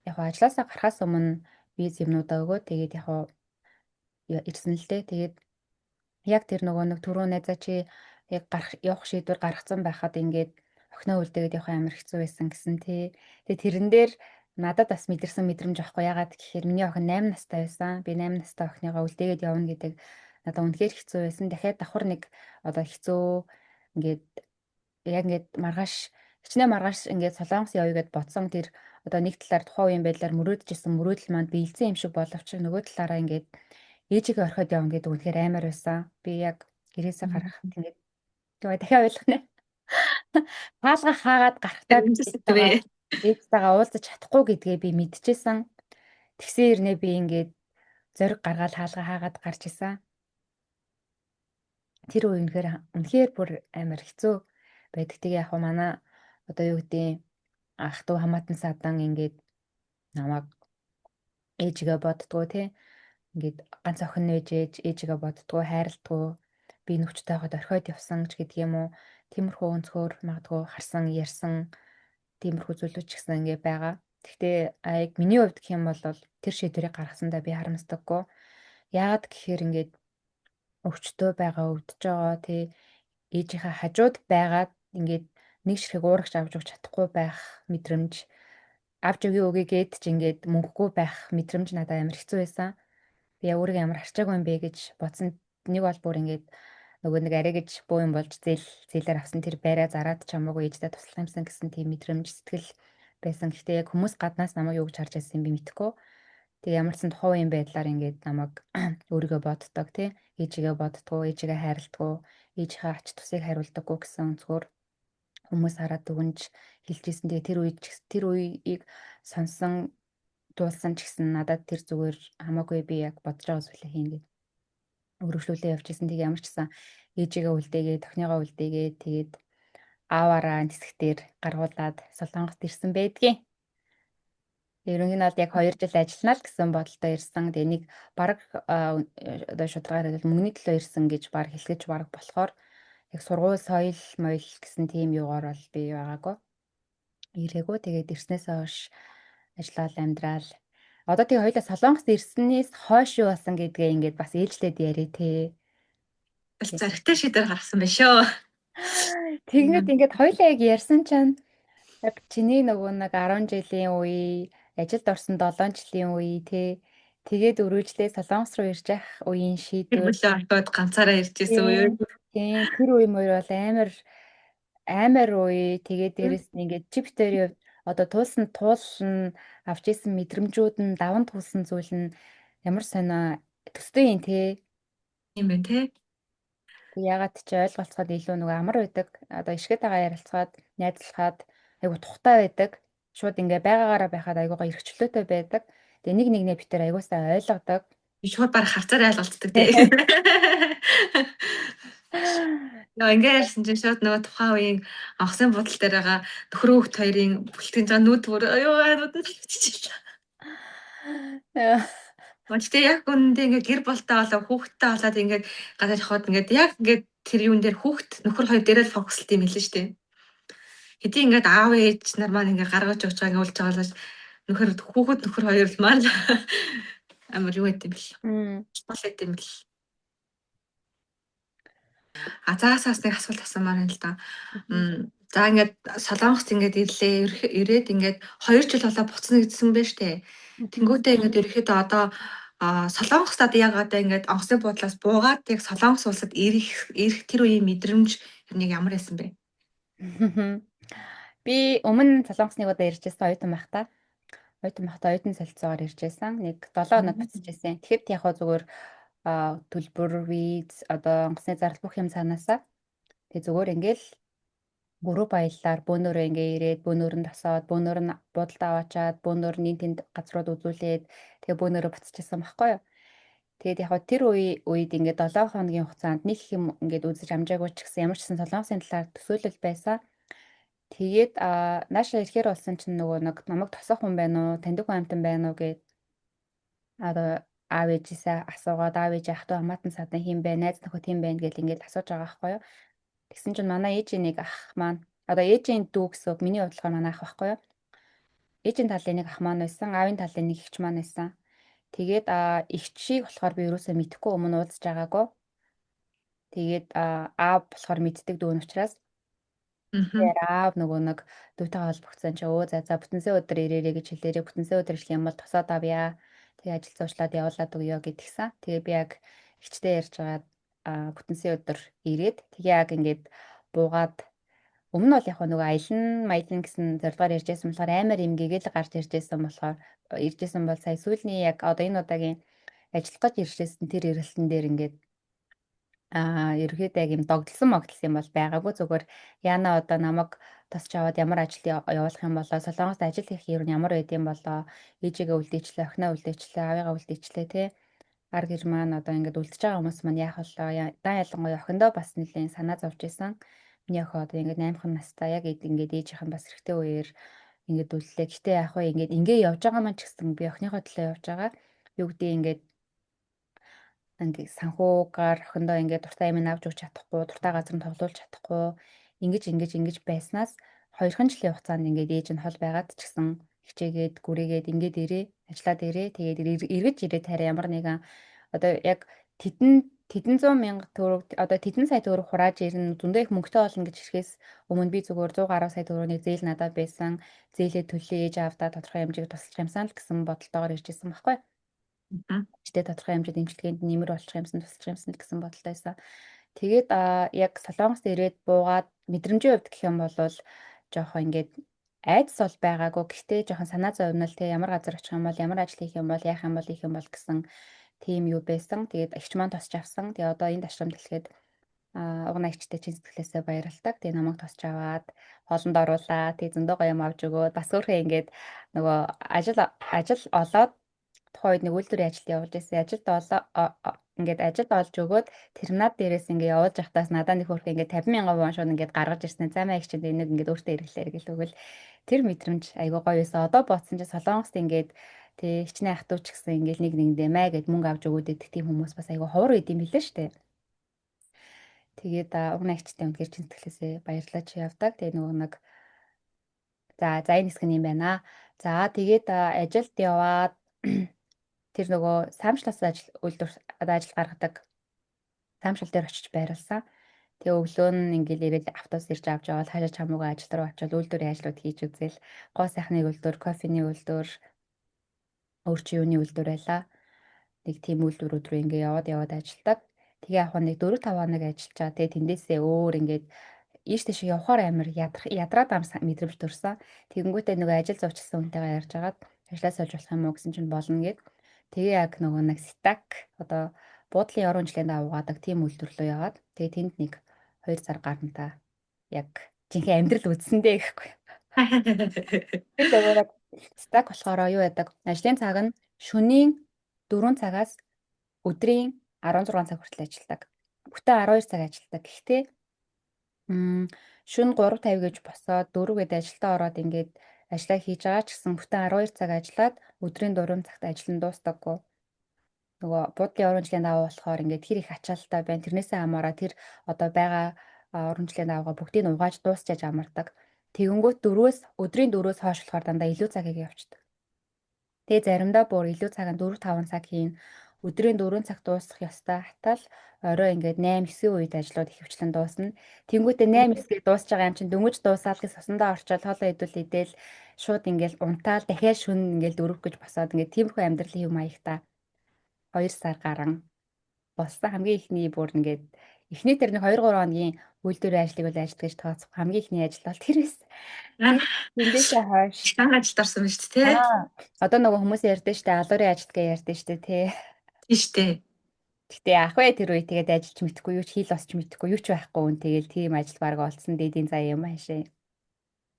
яг хоо ажилласаа гарахаас өмнө виз юмнуудаа өгөө. Тэгээд яг хоо ирсэн л дээ. Тэгээд яг тэр нөгөө нэг түрүү найзаа чи яг гарах явах шийдвэр гаргацсан байхад ингээд охиноо үлдээгээд явах амар хэцүү байсан гэсэн тий. Тэгээд тэрэн дээр надад бас мэдэрсэн мэдрэмж авахгүй яагаад гэхээр миний охин 8 настай байсан. Би 8 настай охиныгоо үлдээгээд явна гэдэг надад үнэхээр хэцүү байсан. Дахиад давхар нэг одоо хэцүү ингээд яг ингээд маргааш хичнээн маргааш ингээд Солонгос явъя гэд бодсон тэр одоо нэг талаар тухайн үеийн байдлаар мөрөөдөжсэн мөрөөдөл маань биелсэн юм шиг боловч нөгөө талаараа ингээд ээжигээ орхиод явна гэдэг үнэхээр амар байсан. Би яг гэрээсээ гарахад ингээд тэгээ дахиад ойлгох нэ. Хаалга хаагаад гарахтаа Үнэсэтгэвэ. ээжтэйгээ уулзаж чадахгүй гэдгээ би мэдчихсэн. Тэгсэн хэрнээ би ингээд зориг гаргаад хаалга хаагаад гарч исэн. Тэр үе үнэхээр бүр амар хэцүү байдаг. Тэгээ яг манай одоо юу гэдэг ах トゥ хамаатан садан ингээд намайг ээжигээ боддгоо тий. Ингээд ганц охин нээж ээжигээ боддгоо хайрладгоо. Би нөхчтэй хахад орхиод явсан ч гэдэг юм уу. Тиймэрхүү өнцгөр магадгүй харсан, ярьсан тиймэрхүү зүйлүүд ч гэсэн ингээд байгаа. Гэхдээ яг миний хувьд гэх юм бол тэр шийдвэрийг гаргасандаа би харамсдаггүй. Яагаад гэхээр ингээд өвчтөө байгаа өвдөж байгаа тий ээжийнхээ хажууд байгаад ингээд нэг ширхэг уурагч авч өгч чадахгүй байх мэдрэмж авч өгье үгүй гээд ч ингээд мөнгөгүй байх мэдрэмж надад амар хэцүү байсан. Би яг өөрийгөө ямар харчаагүй юм бэ гэж бодсон. Нэг бол бүр ингээд нөгөө нэг арай гэж буу юм болж зээлээр авсан тэр байраа зараад ч хамаагүй ээжтэй туслах юмсан гэсэн тийм мэдрэмж сэтгэл байсан. Гэхдээ яг хүмүүс гаднаас намайг юу гэж харж байсан юм би мэдэхгүй. Тэгээ ямар ч сан тухайн үеийн байдлаар ингээд намайг өөрийгөө боддог тий ээжигээ боддгоо ээжигээ хайрладгоо ээжийнхээ ач тусыг хариулдаггүй гэсэн өнцгөр хүмүүс хараад дүгнж хэлжсэн. Тэгээ тэр үеийг сонсон дуулсан ч гэсэн надад тэр зүгээр хамаагүй би яг бодож байгаа зүйлээ хийнэ гэж өргөжлүүлээ явчихсан. Тэгээ ямар ч гэсэн ээжигээ үлдээгээд охиныгоо үлдээгээд тэгээд ааваараа нисгтэр гаргуулад Солонгост ирсэн байдгийн. Ерөнх нь бол яг 2 жил ажиллана л гэсэн бодолтой ирсэн. Тэгээ нэг баг одоо шударгаар хэлбэл мөнгөний төлөө ирсэн гэж баг хэлгэж баг болохоор яг сургууль соёл моёл гэсэн тийм юугаар бол би байгаагүй. Ирээгүй. Тэгээд ирснээсээ хойш ажиллаад амьдрал. Одоо тэгээ хоёулаа Солонгост ирснээс хойш юу болсон гэдгээ ингээд бас ээлжлээд яриа тий. Бас зоригтой шийдвэр гаргасан байх шүү. Тэгнэд ингээд хоёулаа яг ярьсан чинь яг чиний нөгөө нэг 10 жилийн үе, ажилд орсон 7 жилийн үе тий. Тэгээд өрөөжлөө Солонгос руу ирж явах үеийн Тэр шийдвэр. бүлээ орхиод ганцаараа ирж исэн үе. Тийм тэр үе мөр бол амар үе. Тэгээд дээрэс нь ингээд чи битэрийн хувьд одоо туулсан туулна авч исэн мэдрэмжүүд нь даван туулсан зүйл нь ямар сонио төстэй юм тий. Тийм байх тий. Тэг ягаад ч ойлголцоход илүү нөгөө амар байдаг. Одоо ишгэтэйгээ ярилцахад, найзлахад айгу тухтай байдаг. Шууд ингээ байгаагаараа байхад айгуугаа эрхчлөөтэй байдаг. Тэгээ нэг нэгнээ битэр айгуусаа ойлгодог. Би шууд баг харцаар ойлголцдог тий. Яа ингээ ярьсан чинь шууд нөгөө тухайн үеийн авсан бодол дээр байгаа нөхөр хүүхд хоёрын бүлтгэж байгаа нүд бүр аюу нүд нь тавччихлаа. Гэхдээ яг үнэндээ ингээ гэр болтой болоо хүүхдтэй болоод ингээ гадаад явахад ингээ яг ингээ тэр юун дээр хүүхд нөхөр хоёр дээрээ л фокуслт юм хэлсэн шүү дээ. Хэдий ингээд аав ээж нар маань ингээ гаргаж өгч байгаа ингээ үлж байгаа л хүүхэд нөхөр хоёр л маань амар юу гэдэм бэл. Бол гэдэм бэл. Заагаас нэг асуулт асуумаар байна л да. За ингээд Солонгост ингээд ирлээ. Ирээд ингээд 2 жил болоо буцна гэсэн байж тээ. Тэнгүүтээ ингээд ерөөхдөө одоо Солонгост одоо яг одоо ингээд онгоцны буудлаас буугаад яг Солонгос улсад ирэх тэр үеийн мэдрэмж нэг ямар байсан бэ? Би өмнө Солонгосныг удаа ирж байсан оюутан байхдаа. Оюутан солилцоогоор ирж байсан. Нэг 7 хоног буцаж байсан. Тэгэхэд яг хоо зүгээр төлбөр, виз, одоо онгоцны зардал бүх юм цаанаасаа. Тэгээ зүгээр ингээл Групп аяллаар бөөнөрөө ингээ ирээд бөөнөр нь тосоод бөөнөр нь буудалд аваачаад бөөнөр нь тэнд газрууд үзүүлээд тэгээ бөөнөрөө буцчихсан байхгүй юу. Тэгээд яг хөө тэр үед ингээд 7 хоногийн хугацаанд нэг их юм ингээд үзэж амжаагүй ч гэсэн ямар ч гэсэн Солонгосын талаар төсөөлөл байсан. Тэгээд нааша ирэхээр болсон чинь нөгөө нэг намайг тосох хүн байна уу, таньдаг хүн амтан байна уу гэд одоо аав ээжээсээ асуугаад аав ээж ах トゥ хамаатан садан хин бэ, найз нөхөд хин бэ гэл ингээд асууж байгаа байхгүй юу. Тэгсэн чинь манай ээжийн нэг ах маань одоо ээжийн дүү гэсэн үг миний бодлохоор манай ах байхгүй юу. Ээжийн талын нэг ах маань байсан, аавын талын нэг эгч маань байсан. Тэгээд эгчийг болохоор би ерөөсөө мэдэхгүй өмнө уулзж байгаагүй. Тэгээд аав болохоор мэддэг дүү нь учраас Мгм. тэгэхээр аав нөгөө нэг дүүтэйгээ холбогдсон чи өө за бүтэнсээ өдөр ирээрэй гэж хэлээрээ бүтэнсээ өдөр ишлэх юм бол тосоод авъя. Тэгээ ажил зуучлаад явуулаад өгье гэдгсэн. Тэгээ би яг эгчтэй ярьж байгаа бүтэнсээ өдөр ирээд тэгээ яг ингээд буугаад өмнө нь бол яг нөгөө аялан маялан гэсэн зорилгоор ярьжсэн болохоор амар юм гээгээл гарч иржсэн бол сая сүүлийн яг одоо энэ удаагийн ажиллах гэж иржсэн тэр эргэлтэн дээр ингээд ерөөхдөө яг юм догдолсон юм бол байгаагүй зүгээр яана одоо намайг тосч аваад ямар ажил явуулах юм болоо Солонгост ажил хийх юм ямар байд юм болоо ээжигээ үлдээчлээ охиноо үлдээчлээ аваагаа үлдээчлээ те ар гэр маань одоо ингээд үлдчихэж байгаа хүмүүс маань яах болоо дан ялангуяа охиндоо бас нэлээд санаа зовж исэн миний охин одоо ингээд 8хан настай яг ингээд ээжийнх нь бас эрэгтэй үеэр ингээд үлдлээ гэтээ яах вэ ингээд явж байгаа маань ч гэсэн би охиныхоо төлөө явж байгаа юу гэдэг ингээд санхүүгаар охиндоо ингээд дуртай юм авч өгч чадахгүй, дуртай газар нь тоглуулж чадахгүй, ингэж байснаас 2хан жилийн хугацаанд ингээд ээж нь хол байгаад ч гэсэн хичээгээд, гүрээгээд ингээд ирээ, ажиллаад ирээ. Тэгээд эргэж ирээд хараа ямар нэгэн одоо яг тэдэн 100 мянга төгрөг одоо тэдэн сая төгрөг хурааж ирнэ зөндөө их мөнгөтэй болно гэж ирэхээс өмнө би зүгээр 100 гаруй сая төгрөгийн зээл надад байсан. Зээлээ төлөө ээж аавдаа тодорхой хэмжээг тусалж юмсан л гэсэн бодолтойгоор ирж исэн баггүй. Мгм. Ичдээ тодорхой хэмжээнд эмчилгээнд нэмэр болчих юмсан тусалж юмсан гэсэн бодолтой байсан. Тэгээд яг Солонгост ирээд буугаад мэдрэмжийн хувьд гэх юм бол жоохон ингээд айдас бол байгаагүй. Гэхдээ жоохон санаа зовнил те ямар газар очих юм бол ямар ажил хийх юм бол яах юм бол ийх юм бол гэсэн тийм юу байсан. Тэгээд агч маань тосч авсан. Тэгээд одоо энд ашрамд хэлэхэд уг наягчтай чин сэтгэлээсээ баярлалдаг. Тэгээ намайг тосч аваад хоолнд оруулаа. Тэгээ зөндөө гоё юм авч өгөөд бас өөрөө ингээд нөгөө ажил олоод тухайн үед нэг үйлдвэрийн ажилд явуулж байсан. Ингээд ажилд олж өгөөд терминал дээрээс ингээд явуулж явахдаас надад нэг хөрх ингээд 50,000 вон шууд ингээд гаргаж ирсэн. За маяг чинь энийг ингээд өөртөө хэрэглэхээр гэл өгөл тэр мэдрэмж айгүй гоё байсан. Одоо бодсон чинь Солонгост ингээд тэг хичнээн ах トゥ ч гэсэн ингээд нэг нэгэндээ май гэд мөнгө авч өгөөд идэх тийм хүмүүс бас айгүй ховор байд юм билээ штэ. Тэгээд уг найгчтай үнэхээр чин сэтгэлээсээ баярлаж явдаг. Тэгээ нөгөө нэг за энэ хэсэг нь юм байна. За тэгээд ажилд яваад тэр нөгөө саамжлалсан үйлдвэр одоо ажил гаргадаг саамжлал дээр очиж байрласан. Тэгээ өглөө нь ингээл ирээд автобус ирж авч явал хажиж хамуугаа ажил руу очиод үйлдвэрийн ажлууд хийж үзэл гоо сайхны үйлдвэр, кофений үйлдвэр, өөрчн юуны үйлдвэр байлаа. Нэг тийм үйлдвэрүүд рүү ингээ яваад ажилдаг. Тэгээ яг нэг 4 5 хоног ажиллачаа. Тэгээ тэндээсээ өөр ингээд ийш тийш явахаар амар ядраад ам мэдрэмж төрсөн. Тэгэнгүүтээ нөгөө ажил зуучилсан хүнтэйгээ ярьж агаад ажлаас олж болох юм уу гэсэн чинь болно гэд. Тэгээ яг нөгөө нэг стак одоо буудлын орон жилийн даваагадаг тийм үйлдвэрлэлөө яваад тэгээ тэнд нэг 2 сар гарантаа яг жинхэнэ амьдрал үзсэндээ гэхгүй. Тэр нөгөө яг стак болохоор юу яадаг? Ажлын цаг нь шөнийн 4 цагаас өдрийн 16 цаг хүртэл ажилладаг. Бүтэн 12 цаг ажилладаг. Гэхдээ шөнө 3:50 гэж босоод 4-гээд ажилдаа ороод ингээд ажиллаа хийж байгаа ч гэсэн бүтэн 12 цаг ажиллаад өдрийн 4 цагт ажил нь дуустдаггүй. Нөгөө буудлын уран жилийн даваа болохоор ингээд тэр их ачаалттай байна. Тэрнээсээ хамаараа тэр одоо байгаа уран жилийн даваагаа бүгдийг нь угааж дуусчааж амардаг. Тэгэнгүүт өдрийн 4-өөс хойш болохоор дандаа илүү цаг хийгээ явчихдаг. Тэгээ заримдаа бүр илүү цагаан 4 5 цаг хийн. Өдрийн 4 цаг дуусах ёстой хатал орой ингээд 8 9 үед ажлууд их хвчлэн дуусна. Тэнгүүтээ 8 9-ийг дуусж байгаа юм чинь дөнгөж дуусаад л сусандаа орчоод хоолоо идүүл идэл шууд ингээд унтаал дахиад шүн ингээд дөрөв гэж босоод ингээд тиймэрхүү амьдралын юм маягта 2 сар гарan болсон хамгийн ихний бүр ингээд эхний тэр нэг 2 3 хоногийн үйлдвэрийн ажлыг бол ажилт гэж тооцох хамгийн ихний ажил бол тэр байсан. Тэндээсээ хойш Чанга ажилд орсон байна шүү дээ. одоо нөгөө хүмүүс ярьдэн штэ алуурын ажил гэж ярьдэн штэ тий. Тийм шүү дээ. Гэтэ ах вэ тэр үе тэгээд ажиллаж мэдэхгүй юу ч хийл босч мэдэхгүй юу ч байхгүй үн тэгэл тийм ажил баг олцсон дээдийн заа юм аашаа.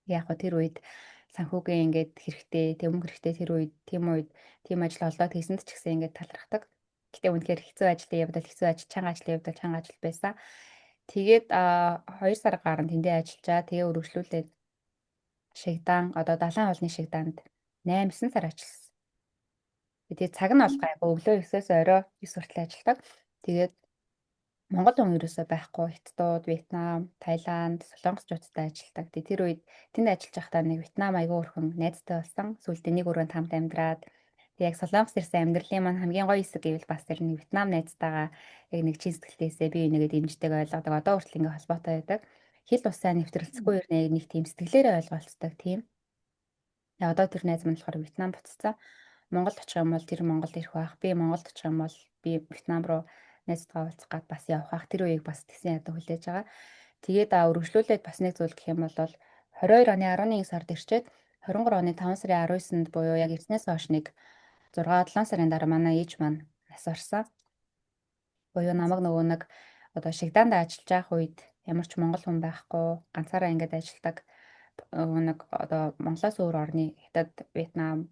Яг го тэр үед санхүүгийн ингээд хэрэгтэй, төмөн хэрэгтэй тэр үед тийм ажил олдоод хийсэнд ч гэсэн ингээд талархдаг. Гэтэ үнэхээр хэцүү ажлын явдал хэцүү ажил, чанга ажлын явдал чанга ажил байсан. Тэгээд 2 сар гарan тэндээ ажиллажаа. Тэгээ өргөжлүүлээд Шигдаан одоо далайн холны Шигдаанд 8-9 сар ажилласан. Тэгээд цаг нь бол гайгүй өглөө 9-өөс орой 9 хүртэл ажилладаг. Тэгээд Монгол хүн ерөөсөй байхгүй. Хятадууд, Вьетнам, Таиланд, Солонгосчуудтай ажилладаг. Тэгээд тэр үед тэнд ажиллаж байхдаа нэг Вьетнам аягүй өрхөн найзтай болсон. Сүүлдээ нэг өрөөнд хамт амьдраад тэг яг Солонгос ирсэн амьдралын маань хамгийн гоё хэсэг гэвэл бас тэр нэг Вьетнам найзтайгаа яг нэг чин сэтгэлээсээ бие бинийгээ дэмждэг ойлгодог. Одоо хүртэл ингээ холбоотой байдаг. Хил усаа нэвтрэлцэхгүй ер нь нэг тийм сэтгэлээрээ ойлголцдог тийм. Одоо тэр найз маань болохоор Вьетнам буцсан. Монголд очих юм бол тэр Монголд ирэх байх. Би Монголд очих юм бол би Вьетнам руу найзтайгаа уулзах гад бас явах байх. Тэр үеийг бас тэгсэн ядуу хүлээж байгаа. Тэгээд өргөжлүүлээд бас нэг зүйл гэх юм бол 22 оны 11 сард ирчээд 23 оны 5 сарын 19-нд буюу яг ирснээс хойш нэг 6-7 сарын дараа манай ээж маань нас орсон. Буюу намайг нөгөө нэг одоо Шигдаанд ажиллаж байх үед ямар ч монгол хүн байхгүй ганцаараа ингээд ажилладаг нэг одоо Монголоос өөр орны Хятад, Вьетнам,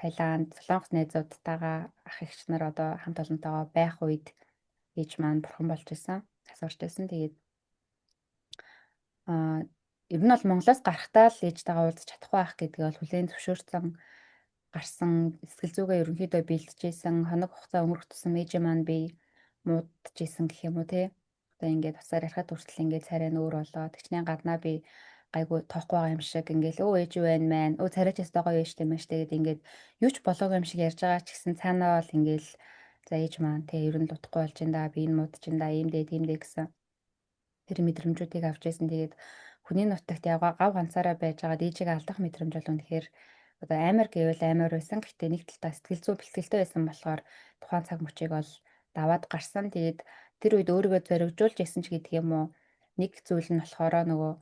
Таиланд, Солонгос найзуудтайгаа ах эгч нар одоо хамт олонтойгоо байх үед ээж маань бурхан болж исэн. Нас орж исэн. Тэгээд аа ер нь бол Монголоос гарахтаа л ээжтэйгээ уулзах чадахгүй байх гэдгийг бол хүлээн зөвшөөрсөн гарсан сэтгэл зүгээ ерөнхийдөө бэлтжижсэн хоног хугацаа өнгөрөх тусам ээжээ маань би муудажсэн гэх юм уу те. Одоо ингээд тусаар ярахад хүртэл ингээд царай нүүр болоод тэгчнээ гаднаа би гайгүй тоохгүй байгаа юм шиг ингээл өө ээж юу байна мэн өө царайч ястаа гоё ээж тийм маш тэгээд ингээд юу ч болоогүй юм шиг ярьж байгаа ч гэсэн цаанаа бол ингээл за ээж маань те ер нь л утахгүй болж энэ да би энэ муудаж энэ да ийм дээ тийм дээ гэсэн тэр мэдрэмжүүдийг авч байсан. Тэгээд хүний нутагт яваа гав ганцаараа байж байгаа ээжигээ алдах мэдрэмж бол үнэхээр одоо амар гэвэл амар байсан. Гэхдээ нэг талдаа сэтгэл зүй бэлтгэлтэй байсан болохоор тухайн цаг мөчийг бол даваад гарсан. Тэгээд тэр үед өөрийгөө зоригжуулж исэн ч гэдэг юм уу. Нэг зүйл нь болохоор нөгөө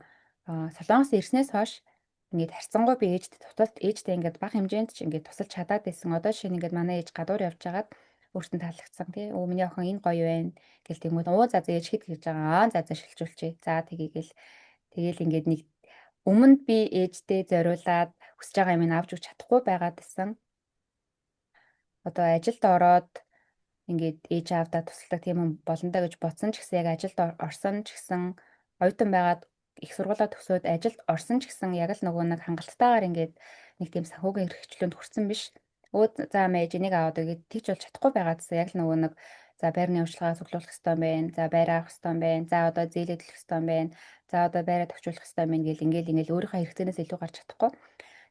Солонгос ирснээс хойш ингээд харьцангуй би ээжтэй туталт ээжтэй ингээд бага хэмжээнд ч ингээд тусалж чадаад байсан. Одоо шинэ ингээд манай ээж гадуур явж байгаад өөртөө таалагдсан тий. Өө миний охин энэ гоё байна гэл тэнгууд оо за за ээж хэд гэж байгаа. За за шилжүүлчихье. За тгийгэл тэгэл ингээд нэг өмнөд би ээжтэй зориулаад хүсэж байгаа юм авч өгч чадахгүй байгаад байсан. Одоо ажилд ороод ингээд ээж аавдаа тусалдаг тийм юм болондоо гэж бодсон ч гэсэн яг ажилд орсон ч гэсэн оюутан байгаад их сургуулаа төгсөөд ажилд орсон ч гэсэн яг л нөгөө нэг хангалттайгаар ингээд нэг тийм санхүүгийн эрхчлөөнд хүрсэн биш. Өө за мэж энийг аваад өгөөд тэгж болж чадахгүй байгаадсан яг л нөгөө нэг за байрны урьдчилгаа цуглуулах хэрэгтэй юм байна. За байраа авах хэрэгтэй юм байна. За одоо зээлэд төлөх хэрэгтэй юм байна. За одоо байраа тохижуулах хэрэгтэй юм байна гэл ингээл өөрийнхөө хэрэгцээнээс илүү гарч чадахгүй.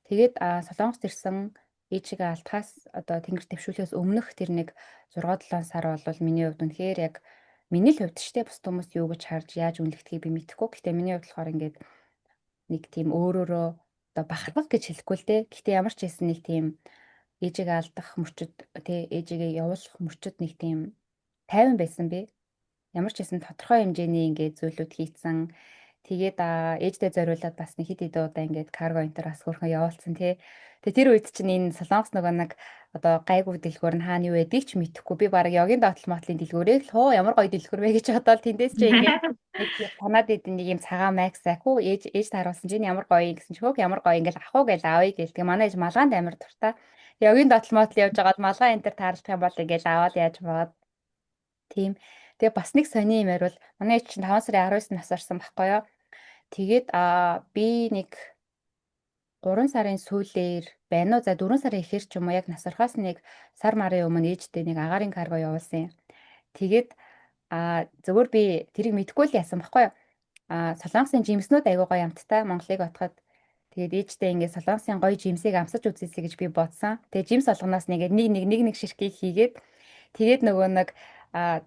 Тэгээд Солонгост ирсэн ээжигээ алдхаас одоо тэнгэр дэвшүүлээс өмнөх тэр нэг 6-7 сар бол миний хувьд үнэхээр яг миний л хувьд штэ бус хүмүүс юу гэж харж яаж үнэлэхийг би мэдэхгүй. Гэхдээ миний хувьд болохоор ингээд нэг тийм өөрөөрөө одоо бахархах гэж хэлэхгүй л дээ. Гэхдээ ямар ч хэлсэн нэг тийм ээжигээ алдах мөчөд тий ээжигээ явуулах мөчөд нэг тийм тайван байсан би. Ямар ч хэлсэн тодорхой хэмжээний ингээд зүйлүүд хийцэн. Тэгээд ээждээ зориулаад бас нэг хэд хэдэн удаа ингээд карго энтер бас хөрхөн явуулсан тий. Тэгээ тэр үед чинь энэ Солонгос нөгөө нэг одоо гайгүй дэлгүүр нь хаана юу байдгийг ч мэдэхгүй. Би баг ёгийн доотлол мотлын дэлгүүрээ л хоо ямар гоё дэлгүүр вэ гэж бодоод тэндээс чи ингээд нэг танаад идэв нэг юм цагаан макс ахуу ээж тааруулсан чинь ямар гоё юм гэсэн чи хөөх ямар гоё ингээл ахуу гээл авъя гээл. Тэгээ манай ээж малгаанд амар дуртай. Ёгийн доотлол мотл явж байгаад малгай энтер таарлах юм бол ингээл аваад яаж бод. Тийм. Тэгээ бас нэг сони юм ярил манай ээж чинь 5 сарын 19-нд нас орсон байхгүй юу. Тэгээд би нэг 3 сарын сүүлээр байна уу за 4 сарын ихэр ч юм уу яг нас орохоос нэг сар марын өмнө ээжтэй нэг агаарын карго явуулсан юм. Тэгээд зөвөр би тэрийг мэдгүй л яасан баггүй юу. Солонгосын жимснүүд айгуу гоё амттай Монголыг отоход тэгээд ээжтэй ингээд солонгосын гоё жимсийг амсаж үзээсэй гэж би бодсон. Тэгээд жимс олгоноос нэг ширхгийг хийгээд тэгээд нөгөө нэг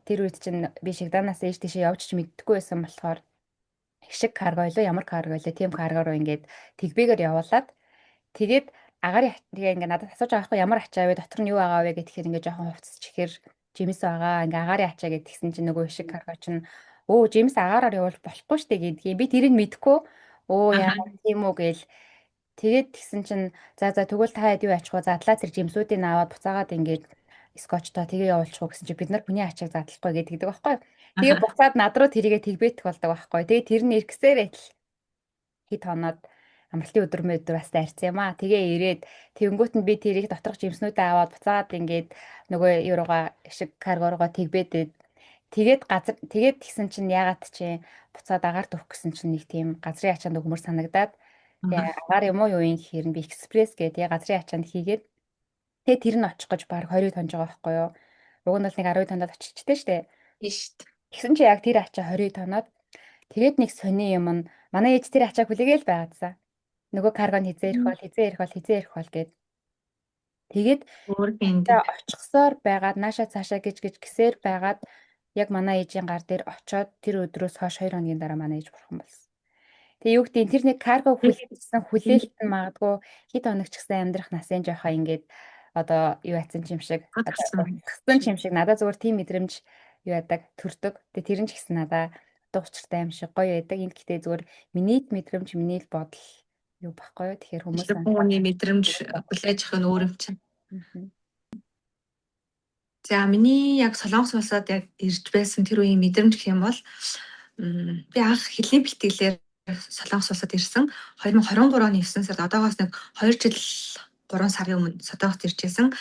тэр үед чинь би Шигданаас ээж тийшээ явж ч мэддэггүй байсан болохоор шиг карго илүү ямар карго илүү тийм карго руу ингээд тэгбэгээр явуулаад тэгээд агаарын тэгээ ингээд надад асууж байгаа хгүй ямар ачаа вэ дотор нь юу байгаа вэ гэхээр ингээд жоохон хувцсч ихээр жимс байгаа ингээ агаарын ачаа гэдгсэн чинь нөгөө шиг карго чинь өө жимс агаараар явуулж болохгүй штэ гэдгийг би тэрийг мэдгүй өө яа тийм үү гээл тэгээд тэгсэн чинь за тэгвэл та хэд юу ачих вэ задлаа тэр жимсүүдийг аваад буцаагаад ингээд скотчтой тэгээ явуулчих уу гэсэн чи бид нар хүний ачааг задлахгүй гэдэг байхгүй. Тэгээ Аха. буцаад над руу тэрийгэ тэгбэтэх болдог байхгүй. Тэгээ тэр нь иргэсээрээ л хит хоноод амралтын өдөр мөдөр бас дайрсан юм аа. Тэгээ ирээд тэгэнгүүт нь би тэрийг доторх жимснүүдээ аваад буцаад ингээд нөгөө юуруугаа шиг каргоргоо тэгбэдэд тэгээд тэгсэн чинь ягаад чи буцаад агаар дүүх гэсэн чинь нэг тийм газрын ачаанд өгмөр санагдаад тэгээ Аха. агаар юм уу юу юм гэхээр нь би экспресс гэдэг тэгээ газрын ачаанд хийгээд тэгээ тэр нь очих гэж баг 20 тонж байгаа байхгүй юу. Уг нь бол нэг 10 тоноод очичтэй штэ. Тийш. Тэгсэн чи яг тэр ачаа 20 тоноод тэгээд нэг сони юм нь манай ээж тэр ачааг хүлээгээл байгаадсан. Нөгөө каргон хизээ ирэх бол гэд. Тэгээд Өөр гэнэ. ачаа очихсоор байгаад нааша цаашаа гэж гисээр байгаад яг манай ээжийн гар дээр очоод тэр өдрөөс хойш 2 хоногийн дараа манай ээж бурхан болсон. Тэгээ юу гэдэг тэр нэг карго хүлээсэн хүлээлт нь магадгүй хэд хоног ч гэсэн амьдрах насын жохоо ингээд одоо юу яцсан юм шиг утгсан юм шиг надад зүгээр тийм мэдрэмж юу яадаг төрдөг. Тэгээ тэр нь ч гэсэн надаа утга учиртай юм шиг гоё байдаг. Энд гэхдээ зүгээр миний л мэдрэмж, миний л бодол юу баггүй юу. Тэгэхээр хүмүүс Хүний мэдрэмж хүлээж авах нь өөр юм чинь. Мгм. За миний яг Солонгос улсад яг ирж байсан тэр үеийн мэдрэмж гэх юм бол би анх хэлний бэлтгэлээр Солонгос улсад ирсэн 2023 оны 9 сард одоогоос нэг 2 жил 3 сарын өмнө Солонгост иржсэн.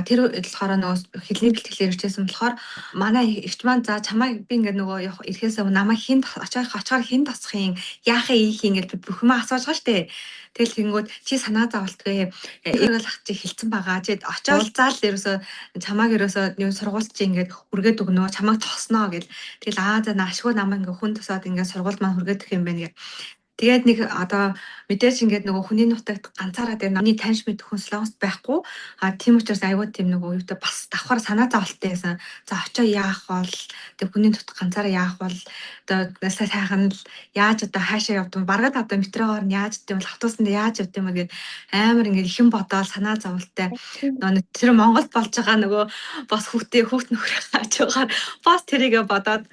Тэр болохоор нөгөө хэлний бэлтгэлээр иржсэн болохоор манай эгч маань за чамайг би ингээд нөгөө ирэхээс өмнө намайг очоор хэн тосох юм яахаа ийх ингээд бүх юм асууж байгаа штэ. Тэгэл хингүүд чи санаа зовлтгүй ээл ах чи хилцэн байгаа. Чи очоод заал ерөөсөө чамайг ерөөсөө юу сургууль чи ингээд үргээд өгнө чамайг тосноо гэл. Тэгэл за наашгүй намайг ингээд хүн тосоод ингээд сургууль маань хүргээд өгөх юм байна гэх. Тэгээд нэг одоо мэдээж ингээд нөгөө хүний нутагт ганцаараа дээр намны таньж мэд хүн Солонгост байхгүй. Тийм учраас аюу тийм нөгөө юутай бас давхар санаа зовлттой байсан. За очоо яах бол тэг хүний нутаг ганцаараа яах бол одоо насаа сайхан л яаж одоо хаашаа явдсан баргаад одоо метрогоор нь яаж гэдэг юм бол автобусанд яаж явд юм гээд амар ингээд ихэн бодоол санаа зовлттой. Нөгөө тэр Монголд болж байгаа нөгөө бас хүүхд нөхөр хааж байгаа бас тэрийгэ бодоод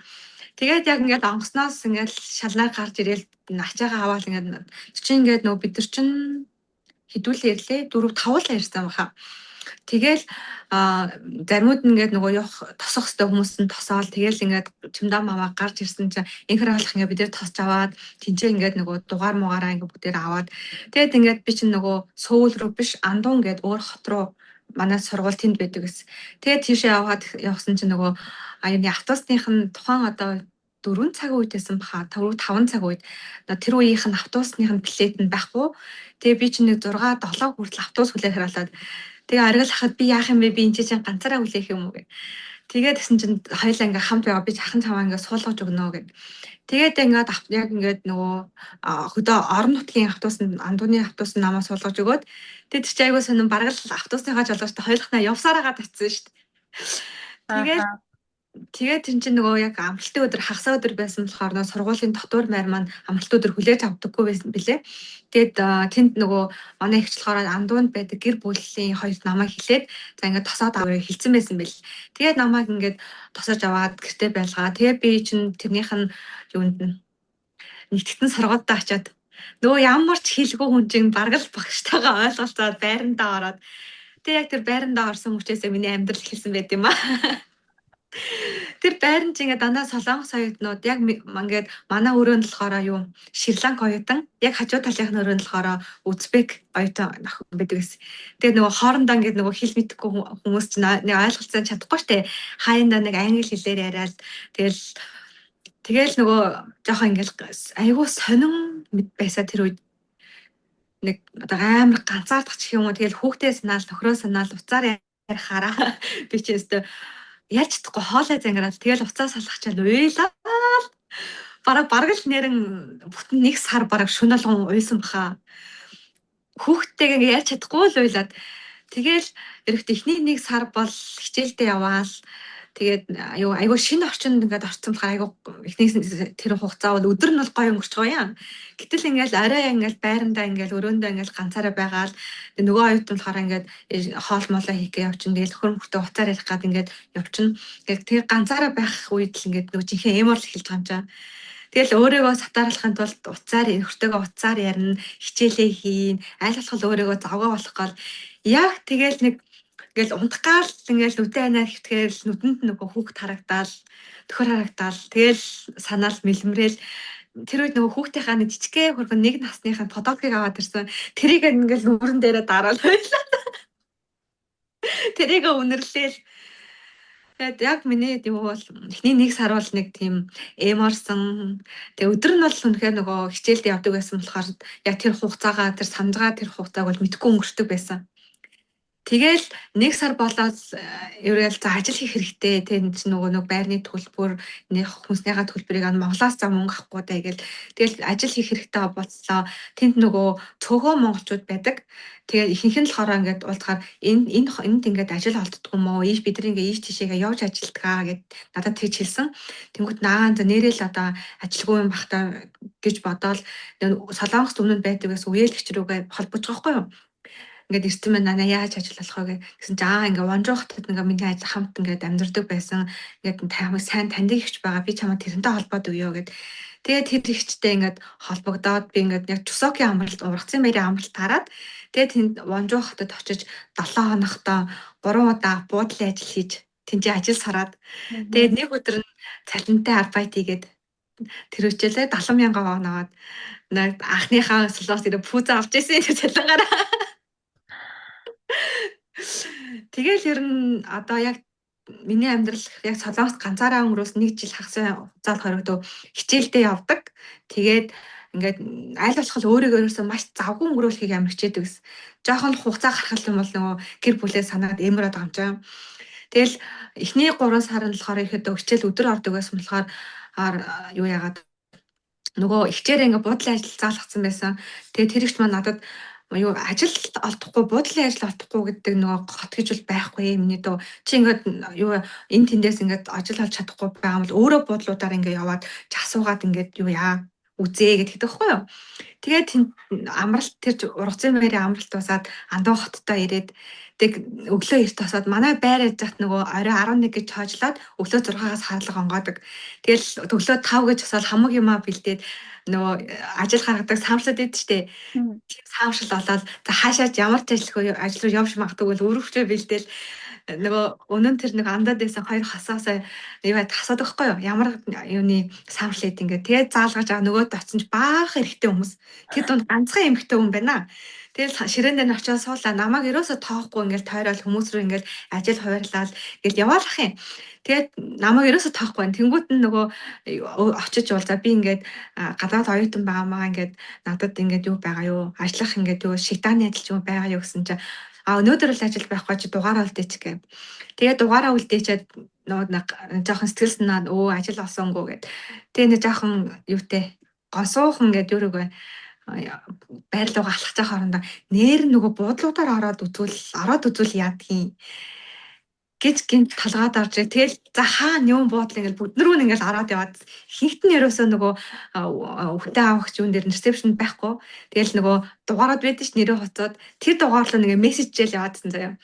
тэгээд яг ингээд онгосноос ингээд шалнаар гарч ирээл ачаагаа аваад ингээд чинь ингээд нөгөө бид нар чинь хідүүлээ ирлээ 4 5 л ярьсан баха. Тэгэл заримуд нь ингээд нөгөө явах тосох хөстө хүмүүс нь тосоол тэгэл ингээд чимдаа мамаа гарч ирсэн чинь инхэр хаалх ингээд бид нар тосч аваад тэнцээ ингээд нөгөө дугаар муугаараа ингээд бүгдээр аваад тэгээд ингээд би чинь нөгөө Сөүл рүү биш Андуун гээд өөр хот руу манай сургууль тэнд байдаг гэсэн. Тэгээд тийшээ аваад явсан чинь нөгөө аюуны автобусных нь тухайн одоо 4 цаг үедсэн баха 4 5 цаг үед тэр үеийнх нь автобусных нь билет нь байхгүй. Тэгээ би чинь нэг 6 7 хүртэл автобус хүлээх хараалаад тэгээ аргал хахад би яах юм бэ би энэ чинь ганцаараа хүлээх юм уу гэ. Тэгээд гэсэн чинь хоёлаа ингээ хамт яваа би хахан цаваа ингээ суулгаж өгнө гэд. Тэгээд ингээд яг ингээд нөгөө хөдөө орон нутгийн автобусанд андууны автобусанд намаа суулгаж өгөөд тэгээд чи айгуу сонин бараг л автобусныхаа жолооч та хоёулахнаа явсараагаа татсан шүү дээ. Тэгээд тийм чинь нөгөө яг амралтын өдөр хагас өдөр байсан болохоор нөгөө сургуулийн дотор байр маань амралтын өдөр хүлээж авдаггүй байсан билээ. Тэгээд тэнд нөгөө манай ихч болохоор андуунд байдаг гэр бүлийн хоёр намайг хэлээд за ингээд тосоод аваа хэлсэн байсан бэл. Тэгээд намайг ингээд тосож аваад гэртээ байлгаа. Тэгээд би чинь тэрнийх нь юунд нь нэгтгэн сургуультай очиад нөгөө ямар ч хэлгүй хүн чинь бараг л багштайгаа ойлголцоод байрандаа ороод тэгээд яг тэр байрандаа орсон хүчээсээ миний амьдрал эхэлсэн байт юм аа. Тэр байран чи ингээд дандаа солонгос оюутнууд яг ингээд манай өрөөнд болохоор юу Шри-Ланк оюутан яг хажуу талынх нь өрөөнд болохоор Узбек оюутан байдаг гэсэн. Тэгээ нөгөө хоорондоо ингээд нөгөө хэл мэдэхгүй хүмүүс чинь нэг ойлголцоо чадахгүй штэ. Хаяндаа нэг англи хэлээр яриад тэгэл нөгөө жоохон ингээд айгүй сонин байсаа тэр үед нэг одоо амар ганцаардах ч юм уу тэгэл хүүхдээ санаал нөхрөө санаал уцаар ярихаараа би ч өөртөө яаж чадахгүй хоолой зангираад тэгэл уцаа салгачаал уйлаа. Бараг л нэрэн бүтэн нэг сар бараг шөнө болгон уйсан баха. Хүүхдтэйгээ ингээ яаж чадахгүй л уйлаад тэгэл эрэхт эхний нэг сар бол хичээлдээ яваал. Тэгээд айгуу шинэ орчинд ингээд орцсон болохоор айгуу эхнээс тэр хугацаа бол өдөр нь бол гоё өнгөрч байгаа юм. Гэтэл ингээл арай ингээл байрандаа ингээл өрөөндөө ингээл ганцаараа байгаал нөгөө оюутан болохоор ингээд хоол молоо хийгээ явчин тэгэл хөр мөртөө уцаар ярих гад ингээд явчин. Тэгээд ганцаараа байх үед л ингээд нөгөө жинхэнэ эмор л эхэлж байгаа юм чаа. Тэгэл өөрийгөө сатаарлахын тулд нөхөртөөгөө уцаар ярина, хичээлээ хийн, аль болох өөрийгөө завгаа болгох гол яг тэгэл нэг Ингээл унтгаал ингээл нүдэн анаар хөвтгээл нүдэнд нөгөө хүүхд харагдаал төхөр харагдаал тэгэл санаал мэлмрээл тэр үед нөгөө хүүхдийнхаа нэг жижигхэн хөргөн нэг насныхаа фотографиг аваад ирсэн. Тэрийг ингээл нүрэн дээрээ дараал байлаа. Тэрийг үнэрлээл. Тэгээд яг миний юу бол эхний нэг сар бол нэг тийм эморсон. Тэгээ өдөр нь бол үнэхээр нөгөө хичээлдээ явдаг байсан болохоор яг тэр хугацаагаа тэр санджгаа тэр хугацааг бол мэдгүй өнгөртөг байсан. Тэгэл нэг сар болоод ерөөл за ажил хийх хэрэгтэй. Тэнд чинь нөгөө нэг байрны төлбөр, нэг хүнснийхаа төлбөрийг Монголоос за мөнгө авахгүй даа гэл. Тэгэл ажил хийх хэрэгтэй боллоо. Тэнд нөгөө цөөхөн монголчууд байдаг. Тэгээ ихэнх нь болохоор ингээд уулзахаар энд ингээд ажил олддгүй юм уу? Ийш бид нар ингээд ийш тийшээгээ явж ажилтгаа гэд надад тэгж хэлсэн. Тэнгүүд наагаан за нэрэл одоо ажилгүй юм бахтаа гэж бодоол Солонгост өмнө байдаг гэсэн үеэлэгч рүүгээ холбож байгаа хгүй юу? Ингээд эртэн минь нана яаж ажил болох вэ гэсэн чи ингээ Вонжоо хотод ингээ миний ажил хамт ингээд амьдардаг байсан. Ингээд тамиг сайн таньдаг ихч байгаа. Би чамаа тэрнтэй холбоод өгөө гэд. Тэгээд тэр ихчтэй ингээд холбогдоод би ингээд яг Чусокийн амралт ургацын баярын амралт хараад тэгээд тэнд Вонжоо хотод очиж 7 хоногтоо 3 удаа буудлын ажил хийж тэнцээ ажил сараад тэгээд нэг өдөр нь цалинтай арбайт хийгээд тэр үчээлээ 70,000 вон аваад нэг анхныхаа солонгос ирээ пүүза авч ирсэн тэр цалингаараа. Тэгэл ер нь одоо яг миний амьдрал яг Солонгост ганцаараа өнгөрөөс 1 жил хагас хугацаанд хоригдоо хичээлдээ явдаг. Тэгээд ингээд аль болох өөрийгөө ерөөсөө маш завгүй өнгөрүүлэхийг амар хичээдэг гэсэн. Жохон хугацаа гаргах юм бол нөгөө гэр бүлээ санаад эмрээд байгаа юм чинь. Тэгэл эхний 3 сар нь болохоор ихэд хичээл өдөр ордог байсан болохоор юу яагаад нөгөө ихчээрээ ингээд буудлын ажил заалгацсан байсан. Тэгээд тэр ихч маань надад юу ажил олдохгүй буудлын ажил олдохгүй гэдэг нөгөө хот гэж бол байхгүй миний дөө чи ингээд юу энэ тэндээс ингээд ажил олж чадахгүй байгаа юм бол өөрөө буудлуудаар ингээд яваад асуугаад ингээд юу яа үзээ гэдэг байхгүй юу. Тэгээд амралт тэр ургацын баярын амралт усаад Андуу хоттой ирээд тэг өглөө 9 тосоод манай байр яаж захт нөгөө орой 11 гэж хойжлоод өглөө 6-аас хаалга онгоодог. Тэгэл өглөө 5 гэж босоод хамаг юмаа бэлдээд нөгөө ажил гаргадаг саамшлаад идэв штэ. Саамшил болоод за хаашаач ямар ч ажил руу явж магадгүй бол өрөвчөө бэлдээл нөгөө өнөн тэр нэг андаад байсан хоёр хасаасаа юу тасаад байхгүй юу? Ямар юуны саамшлаад ингээд тэгээд заалгаж байгаа нөгөөд очсон ч баах эрэгтэй хүмүүс. Тэр дунд ганцхан эмэгтэй хүн байна. Тэгэл ширээн дээр очиод суулаа. Намайг ерөөсө тоохгүй ингээл тойрол хүмүүс рүү ингээл ажил хуваарлал ингээл яваалах юм. Тэгээд намайг ерөөсө тоохгүй байна. Тэнгүүт нь нөгөө очиж уулзаа би ингээд гадаад оюутан байгаамаа ингээд надад ингээд юу байгаа юу? Ажиллах ингээд юу шитааны ажил юм байгаа юу гэсэн чинь өнөөдөр л ажил байхгүй чи дугаараа үлдээч гэ. Тэгээд дугаараа үлдээчээд нөгөө жоохон сэтгэл санаа ажил олсонгүй гэд. Тэгээ нэг жоохон юутэй гонсуухан гэд юуруугаа байрлуугаа алхаж байгаа хоорондоо нээр нөгөө буудлуудаар ороод үзвэл яадгийн гэж гинт талгаад орж ирээ. Тэгэл за хаа юм буудлын ингээл бүднэрүү ингээл ороод яваад хинт нь ерөөсөө нөгөө өвгтэй авахч юун дээр ресепшн байхгүй. Тэгэл нөгөө дугаарууд байдаг ш нэрээ хуцаад тэр дугаар руу ингээ мессежжэл яваадсан заяа.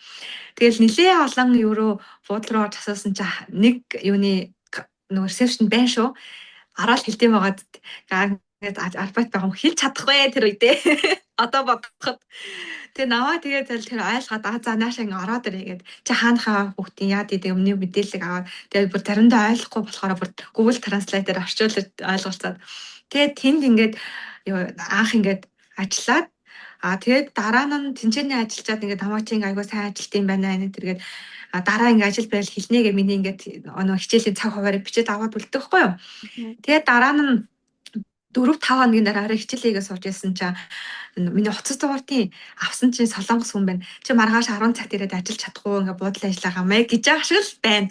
Тэгэл нилээ олон евро буудлын руу орж асуусан чи нэг юуны нөгөө ресепшн байна шүү. Араал хэлдэм байгаад ингээд альбайт байгаа юм хэлж чадахгүй тэр үедээ. Одоо бодоход тэгээ наваа тэгээ тэр ойлгоод за наашаа ингээ ороод ирэгээд чи хаанахаа хүүхдийн яад идэг өмнө мэдээлэл аваад тэгээ бүр заримдаа ойлгохгүй болохоор бүр Google Translate-ээр орчуулж ойлголцоод тэгээ тэнд ингээд анх ингээд ажиллаад тэгээд дараа нь тэнцээний ажиллаад ингээд намайг чи ингээ айгуу сайн ажилт юм байна тэргээд дараа ингээ ажил байл хэлнэ гэ миний ингээд өнөө хичээлийн цаг хуваарийг бичээд аваад үлдэх байхгүй юу. Тэгээд дараа нь 4-5 хоногийн дараа хичээлээгээ сууж байсан чинь миний уцас дугаартын авсан чинь солонгос хүн байна. Чи маргааш 10 цагт ирээд ажиллаж чадахгүй ингээ буудлын ажиллагаа мэй гэж яах шиг л байна.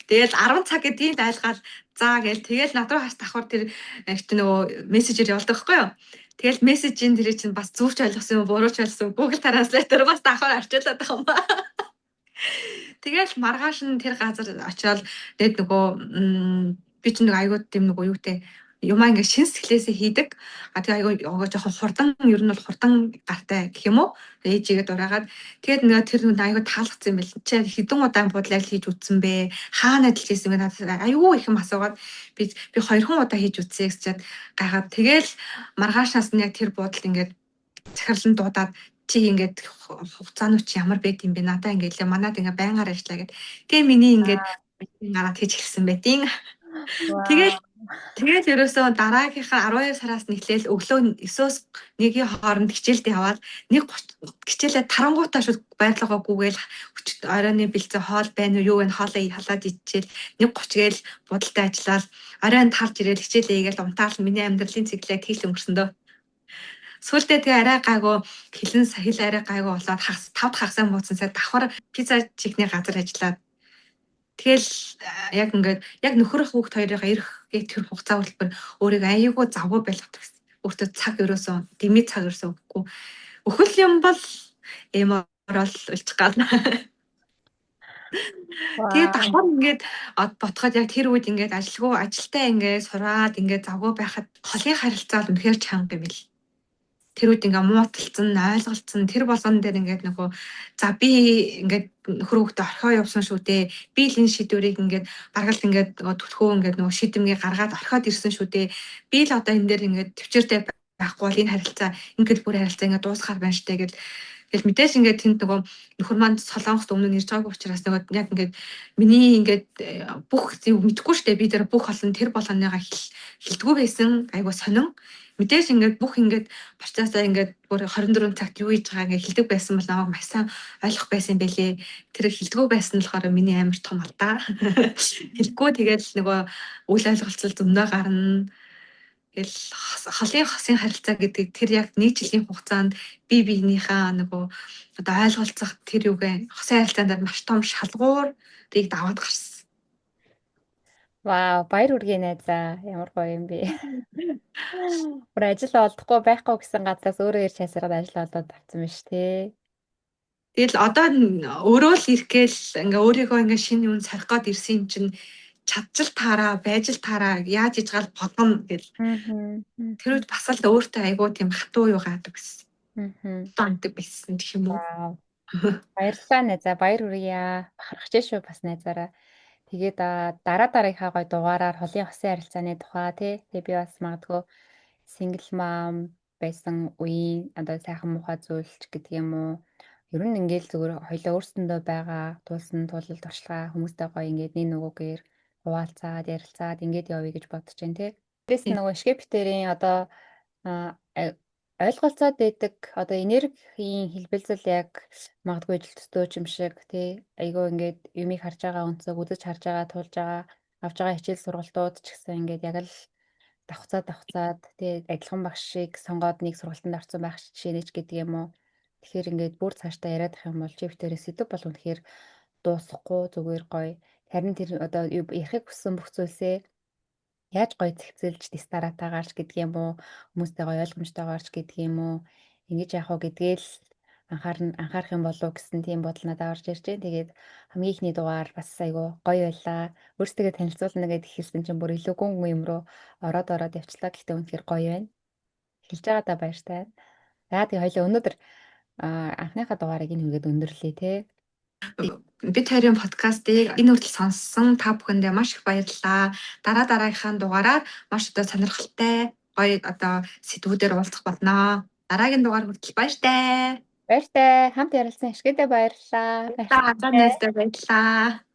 Тэгэл 10 цаг гэдгийг айлгаад за гээл тэгэл над руу хас давхар тэр нөгөө мессежээр явуулдаг байхгүй юу. Тэгэл мессежийн тэр чинь бас зөвч ойлгосон юм бурууч ойлгосон Google Translate-ээр бас давхар орчуулад байгаа юм ба. Тэгэл маргааш нь тэр газар очиод тэгээд нөгөө би ч нэг аягүй тийм нөгөө юутэй юмаа ингээ шин сэтгэлээсээ хийдэг. Тэгээ аягүй жоохон хурдан ер нь бол хурдан гартай гэх юм уу. Ээжигээ дураагаад тэгээд нөгөө тэр хүн аягүй таалагдсан юм бэл. Чи хэдэн удаан буудлаа хийж үтсэн бэ? Хаана ажиллаж байсан бэ? Надад аягүй их юм асуугаад би 2 удаа хийж үтсээ гэсчээд гайхаад тэгээл маргаашаас нь яг тэр буудалд ингээд захирлан дуудаад чи ингээд хугацаанууд чи ямар байд юм бэ? Надаа ингээд л манад ингээд байнгаар ажиллаа гэд. Тэгээ миний ингээд гараад хийж хэлсэн байдیں۔ Вау. Тэгэл тэгэл ерөөсөө дараагийнхаа 12 сараас нэхлээл өглөө 9-оос 1-ийн хооронд хичээлд яваад 1:30 хичээлээ тарангуутаа шууд байрлалгаа гүгээл оройны бэлцээ хоол байна уу юу вэ хоолоо халаад идчихэл 1:30 гээл будалтай ажиллаад оройн тарж ирээд хичээлээ хийгээл унтаал миний амьдралын циклээ тийл өнгөрсөндөө. Сүүлдээ тэгээ арай гайгүй хил арай гайгүй болоод хагас 5 дахь хагасаа бууцсан сая давхар пицца чигний газар ажиллаад тэгэл яг ингээд яг нөхөр хүүхд хоёрыгаа ирэхгээ тэр хугацаа хөтөлбөр өөрийгөө аяйгуу завгүй байлгах гэсэн. Өөртөө цаг ерөөсөө дэмий цаг ерөөсөө өгөхгүй. Өхөл юм бол эморол үлчих гал. Тэгээ Вау. давхар ингээд ботход яг тэр үед ингээд ажилтаа ингээд сураад ингээд завгүй байхад холын харилцаа бол үнэхээр чанга юм бил. Тэр үед ингээ мууталцсан, ойлголцсон тэр болгон дээр ингээд нөгөө за би ингээд нөхөр хүүхдээ орхио явсан шүү дээ. Би л энэ шийдвэрийг ингээд бараг л ингээд түлхөө ингээд нөгөө шийдэмгээ гаргаад орхиод ирсэн шүү дээ. Би л одоо энэ дээр ингээд төвчээртэй байхгүй бол энэ харилцаа ингээд бүр харилцаа ингээд дуусгаар байна штэ гэл тэгэл мэдээж ингээд тэнд нөгөө нөхөр маань Солонгост өмнө нь ирж байгааг учраас нөгөө яг ингээд миний ингээд бүх зүг мэдхгүй штэ би тэр бүх олон тэр болгоныгаа хилдэггүй байсан айгуу сонин мэдээж ингээд бүх ингээд процессаа ингээд бүр 24 цагт юу хийж байгааг ингээд хилдэг байсан бол намайг маш сайн ойлгох байсан байлээ. Тэр хилдэггүй байсан болохоор миний амар том алдаа. Хэлэхгүй тэгэл нөгөө үйл ойлголцол зөндөө гарна. Тэгэл холын хосын харилцаа гэдэг тэр яг нэг жилийн хугацаанд бие биенийхээ нөгөө одоо ойлголцох тэр юугээ хосын харилцаанд маш том шалгуурыг даваад гарсан. Вау, баяр хүргэе найзаа. Ямар гоё юм бэ? Бүр ажил олдохгүй байхгүй гэсэн газраас өөрөө ирж хасараад ажил олоод авсан байна шүү дээ. Тэгэл одоо өөрөө л ирэхгээл ингээ өөрийгөө ингээ шинэ юм сарих гээд ирсэн юм чинь чадчил таараа, байж л таараа яаж иж гал болгоно гэл. Тэр үед бас л өөртөө айгуу тийм хатуу юу гаадаг гэсэн. Тондог байсан гэх юм уу. Вау. Баярлалаа найзаа. Баяр хүргье. Бахархаж шүү бас найзаараа. Тэгээд дараагийнхаа гоё дугаараар холын хосын харилцааны тухай тий. Тэгээ би бас магадгүй single mom байсан үеийн одоо сайхан муухай зүйлч гэдэг юм уу. Ер нь ингээл зүгээр хоёлаа өөрсөндөө байгаа туулсан тулалд туршлагаа хүмүүстэй гоё ингээд нэг нөгөөгээр хуваалцаад ярилцаад ингээд явъя гэж бодож байна тий. Дээс нөгөө скептэрийн одоо ойлголцоод байдаг одоо энергийн хэлбэлзэл яг магадгүй ижил төстөө юм шиг тий айгүй ингээд юмыг харж байгаа өнцөг үзэж харж байгаа тулж байгаа авж байгаа хичээл сургалтууд ч гэсэн ингээд яг л давхцаад тий адилхан багш шиг сонгоод нэг сургалтанд орсон байх жишээ нэж гэдэг юм уу. Тэгэхээр ингээд бүр цаашдаа яриад ах юм бол чиптерээс сэдв бол үнэхээр дуусахгүй зүгээр гоё. Харин тэр одоо ярихыг хүссэн бүх зүйлсээ яаж гоё зохицуулж дистаратаагаарч гэдэг юм уу хүмүүстэй гоё ойлгомжтойгоорч гэдэг юм уу ингэж яах вэ гэдгээл анхаарах юм болов гэсэн тийм бодол надад орж ирж байна. Тэгээд хамгийн ихний дугаар бас айгүй гоё байлаа. Өөрсдөө танилцуулна гэдээ хэлсэн чинь бүр илүү гүн юм руу ороод явчлаа. Гэхдээ үнэхээр гоё байна. Хэлж байгаадаа баяртай. За тэгээ хоёлаа өнөөдөр анхныхаа дугаарыг энэ хүгээд өндөрлөе те. Бид хоёрын подкастыг энэ хүртэл сонссон та бүхэндээ маш их баярлалаа. Дараагийнхаа дугаараар маш одоо сонирхолтой гоё одоо сэдвүүдээр уулзах болно. Дараагийн дугаар хүртэл баяртай. Баяртай. Хамт ярилцсан ашигтай баярлалаа. Баярлалаа. Баярлалаа.